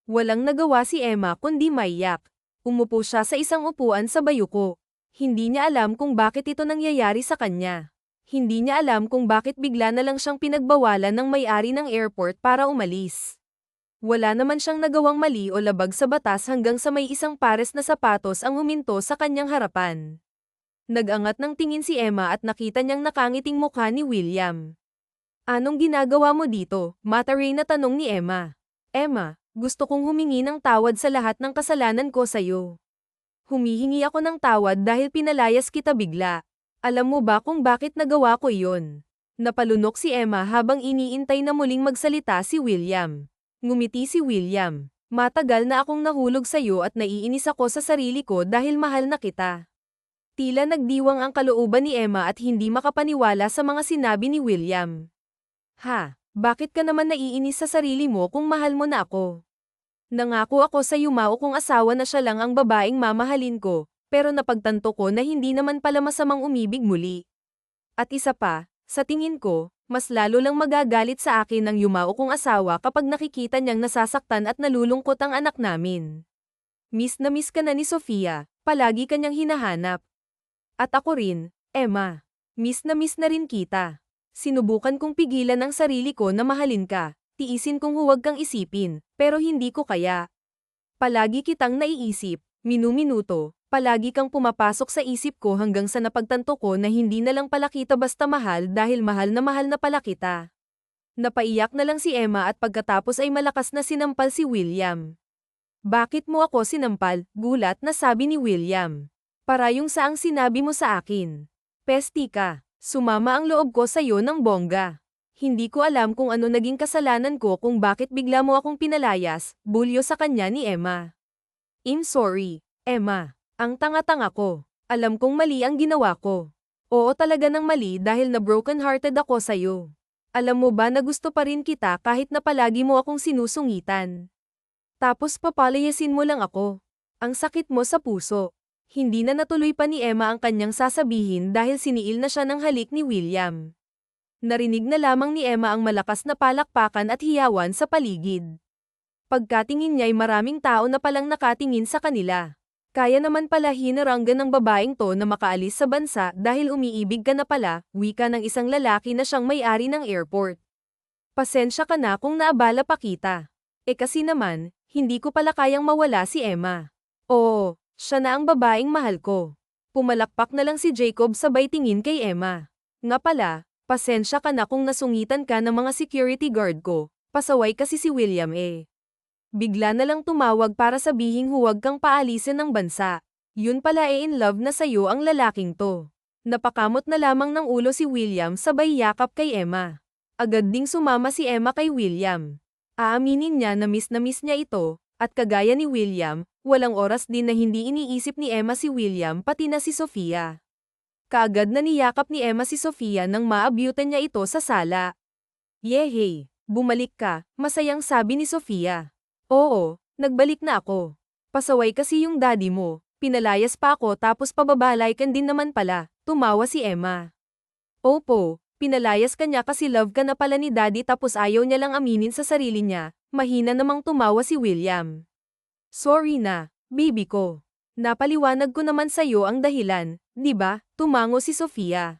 [SPEAKER 1] Walang nagawa si Emma kundi maiyak. Umupo siya sa isang upuan sa bayuko. Hindi niya alam kung bakit ito nangyayari sa kanya. Hindi niya alam kung bakit bigla na lang siyang pinagbawalan ng may-ari ng airport para umalis. Wala naman siyang nagawang mali o labag sa batas hanggang sa may isang pares na sapatos ang huminto sa kanyang harapan. Nag-angat ng tingin si Emma at nakita niyang nakangiting mukha ni William. Anong ginagawa mo dito? Mataray na tanong ni Emma. Emma, gusto kong humingi ng tawad sa lahat ng kasalanan ko sa'yo. Humihingi ako ng tawad dahil pinalayas kita bigla. Alam mo ba kung bakit nagawa ko iyon? Napalunok si Emma habang iniintay na muling magsalita si William. Ngumiti si William. Matagal na akong nahulog sa'yo at naiinis ako sa sarili ko dahil mahal na kita. Tila nagdiwang ang kalooban ni Emma at hindi makapaniwala sa mga sinabi ni William. Ha? Bakit ka naman naiinis sa sarili mo kung mahal mo na ako? Nangako ako sa yumao kong asawa na siya lang ang babaeng mamahalin ko, pero napagtanto ko na hindi naman pala masamang umibig muli. At isa pa, sa tingin ko, mas lalo lang magagalit sa akin ang yumao kong asawa kapag nakikita niyang nasasaktan at nalulungkot ang anak namin. Miss na miss ka na ni Sofia, palagi kanyang hinahanap. At ako rin, Emma. Miss na rin kita. Sinubukan kong pigilan ang sarili ko na mahalin ka, tiisin kong huwag kang isipin, pero hindi ko kaya. Palagi kitang naiisip, minu-minuto, palagi kang pumapasok sa isip ko hanggang sa napagtanto ko na hindi na lang pala kita basta mahal dahil mahal na pala kita. Napaiyak na lang si Emma at pagkatapos ay malakas na sinampal si William. Bakit mo ako sinampal? Gulat na sabi ni William. Parayong saang sinabi mo sa akin. Pesti ka. Sumama ang loob ko sa'yo ng bongga. Hindi ko alam kung ano naging kasalanan ko kung bakit bigla mo akong pinalayas, bulyo sa kanya ni Emma. I'm sorry, Emma. Ang tanga-tanga ko. Alam kong mali ang ginawa ko. Oo talaga ng mali dahil na broken-hearted ako sa'yo. Alam mo ba na gusto pa rin kita kahit na palagi mo akong sinusungitan. Tapos papalayasin mo lang ako. Ang sakit mo sa puso. Hindi na natuloy pa ni Emma ang kanyang sasabihin dahil siniil na siya ng halik ni William. Narinig na lamang ni Emma ang malakas na palakpakan at hiyawan sa paligid. Pagkatingin niya'y maraming tao na palang nakatingin sa kanila. Kaya naman pala hinaranggan ng babaeng to na makaalis sa bansa dahil umiibig ka na pala, wika ng isang lalaki na siyang may-ari ng airport. Pasensya ka na kung naabala pa kita. Kasi naman, hindi ko pala kayang mawala si Emma. Oo, siya na ang babaeng mahal ko. Pumalakpak na lang si Jacob sabay tingin kay Emma. Nga pala, pasensya ka na kung nasungitan ka ng mga security guard ko, pasaway kasi si William eh. Bigla na lang tumawag para sabihing huwag kang paalisin ng bansa. Yun pala in love na sa'yo ang lalaking to. Napakamot na lamang ng ulo si William sabay yakap kay Emma. Agad ding sumama si Emma kay William. Aaminin niya na miss niya ito, at kagaya ni William, walang oras din na hindi iniisip ni Emma si William pati na si Sofia. Kaagad na niyakap ni Emma si Sofia nang maabyutan niya ito sa sala. Yehey, bumalik ka, masayang sabi ni Sofia. Oo, nagbalik na ako. Pasaway kasi yung daddy mo, pinalayas pa ako tapos pababalaikan din naman pala, tumawa si Emma. Opo, pinalayas ka niya kasi love ka na pala ni daddy tapos ayaw niya lang aminin sa sarili niya, mahina namang tumawa si William. Sorry na, baby ko. Napaliwanag ko naman sa'yo ang dahilan, di ba? Tumango si Sofia.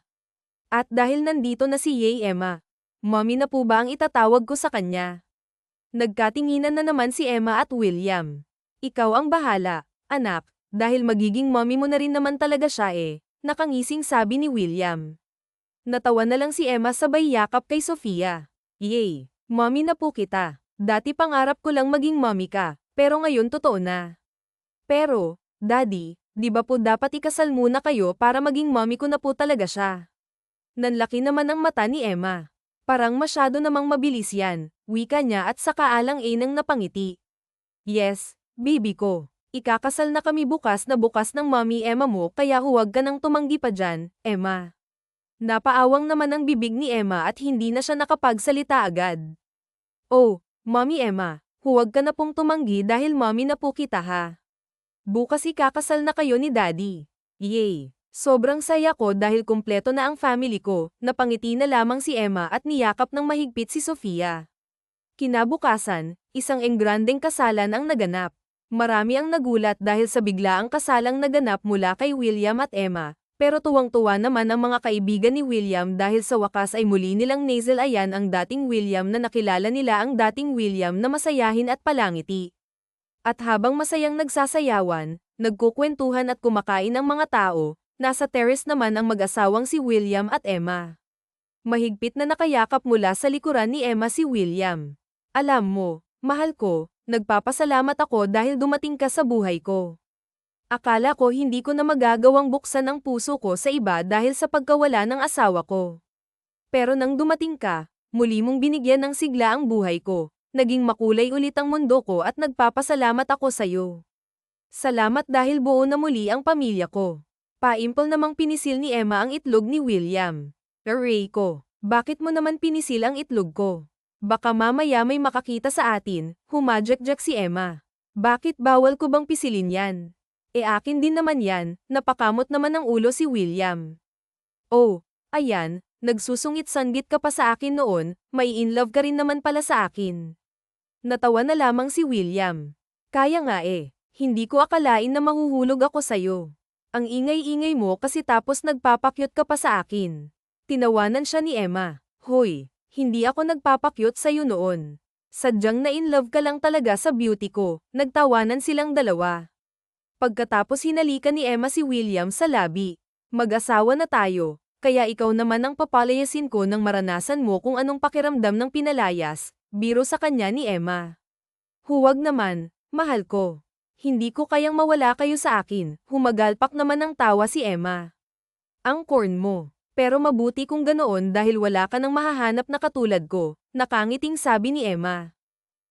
[SPEAKER 1] At dahil nandito na si Emma, mommy na po ba ang itatawag ko sa kanya? Nagkatinginan na naman si Emma at William. Ikaw ang bahala, anak, dahil magiging mommy mo na rin naman talaga siya eh, nakangising sabi ni William. Natawa na lang si Emma sabay yakap kay Sofia. Yay, mommy na po kita. Dati pangarap ko lang maging mommy ka, pero ngayon totoo na. Pero, daddy, di ba po dapat ikasal muna kayo para maging mommy ko na po talaga siya? Nanlaki naman ang mata ni Emma. Parang masyado namang mabilis yan, wika niya at saka alang-inang napangiti. Yes, baby ko. Ikakasal na kami bukas ng mommy Emma mo kaya huwag ka nang tumanggi pa dyan, Emma. Napaawang naman ang bibig ni Emma at hindi na siya nakapagsalita agad. Oh, mommy Emma, huwag ka na pong tumanggi dahil mommy na po kita ha. Bukas ikakasal na kayo ni daddy. Yay! Sobrang saya ko dahil kumpleto na ang family ko, napangiti na lamang si Emma at niyakap ng mahigpit si Sofia. Kinabukasan, isang engrandeng kasalan ang naganap. Marami ang nagulat dahil sa biglaang kasalang naganap mula kay William at Emma, pero tuwang-tuwa naman ang mga kaibigan ni William dahil sa wakas ay muli nilang nasalayan ang dating William na nakilala nila ang dating William na masayahin at palangiti. At habang masayang nagsasayawan, nagkukwentuhan at kumakain ang mga tao, nasa terrace naman ang mag-asawang si William at Emma. Mahigpit na nakayakap mula sa likuran ni Emma si William. Alam mo, mahal ko, nagpapasalamat ako dahil dumating ka sa buhay ko. Akala ko hindi ko na magagawang buksan ang puso ko sa iba dahil sa pagkawala ng asawa ko. Pero nang dumating ka, muli mong binigyan ng sigla ang buhay ko, naging makulay ulit ang mundo ko at nagpapasalamat ako sa'yo. Salamat dahil buo na muli ang pamilya ko. Paimpol namang pinisil ni Emma ang itlog ni William. Aray ko, bakit mo naman pinisil ang itlog ko? Baka mamaya may makakita sa atin, humadyak-jak si Emma. Bakit bawal ko bang pisilin yan? Akin din naman yan, napakamot naman ng ulo si William. Oh, ayan, nagsusungit-sanggit ka pa sa akin noon, may in love ka rin naman pala sa akin. Natawa na lamang si William. Kaya nga hindi ko akalain na mahuhulog ako sa'yo. Ang ingay-ingay mo kasi tapos nagpapakyut ka pa sa akin. Tinawanan siya ni Emma. Hoy, hindi ako nagpapakyut sa'yo noon. Sadyang na-in-love ka lang talaga sa beauty ko, nagtawanan silang dalawa. Pagkatapos hinalikan ni Emma si William sa labi. Mag-asawa na tayo, kaya ikaw naman ang papalayasin ko nang maranasan mo kung anong pakiramdam ng pinalayas, biro sa kanya ni Emma. Huwag naman, mahal ko. Hindi ko kayang mawala kayo sa akin, humagalpak naman ng tawa si Emma. Ang corn mo. Pero mabuti kung ganoon dahil wala ka nang mahahanap na katulad ko, nakangiting sabi ni Emma.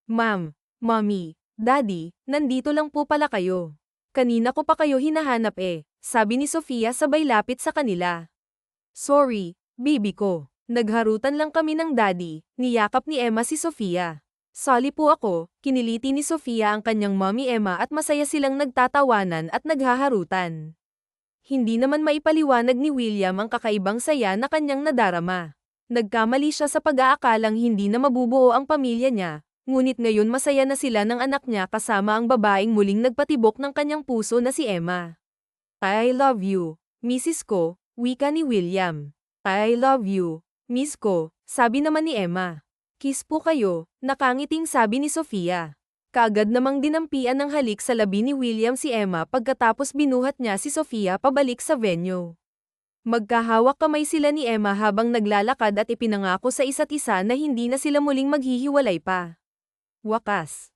[SPEAKER 1] Ma'am, Mommy, Daddy, nandito lang po pala kayo. Kanina ko pa kayo hinahanap sabi ni Sofia sabay lapit sa kanila. Sorry, baby ko. Nagharutan lang kami ng daddy, niyakap ni Emma si Sofia. Sorry po ako, kiniliti ni Sofia ang kanyang mommy Emma at masaya silang nagtatawanan at naghaharutan. Hindi naman maipaliwanag ni William ang kakaibang saya na kanyang nadarama. Nagkamali siya sa pag-aakalang hindi na mabubuo ang pamilya niya, ngunit ngayon masaya na sila ng anak niya kasama ang babaeng muling nagpatibok ng kanyang puso na si Emma. I love you, Mrs. Ko, wika ni William. I love you, Miss Ko, sabi naman ni Emma. Kiss po kayo, nakangiting sabi ni Sofia. Kaagad namang dinampian ng halik sa labi ni William si Emma pagkatapos binuhat niya si Sofia pabalik sa venue. Magkahawak kamay sila ni Emma habang naglalakad at ipinangako sa isa't isa na hindi na sila muling maghihiwalay pa. Wakas.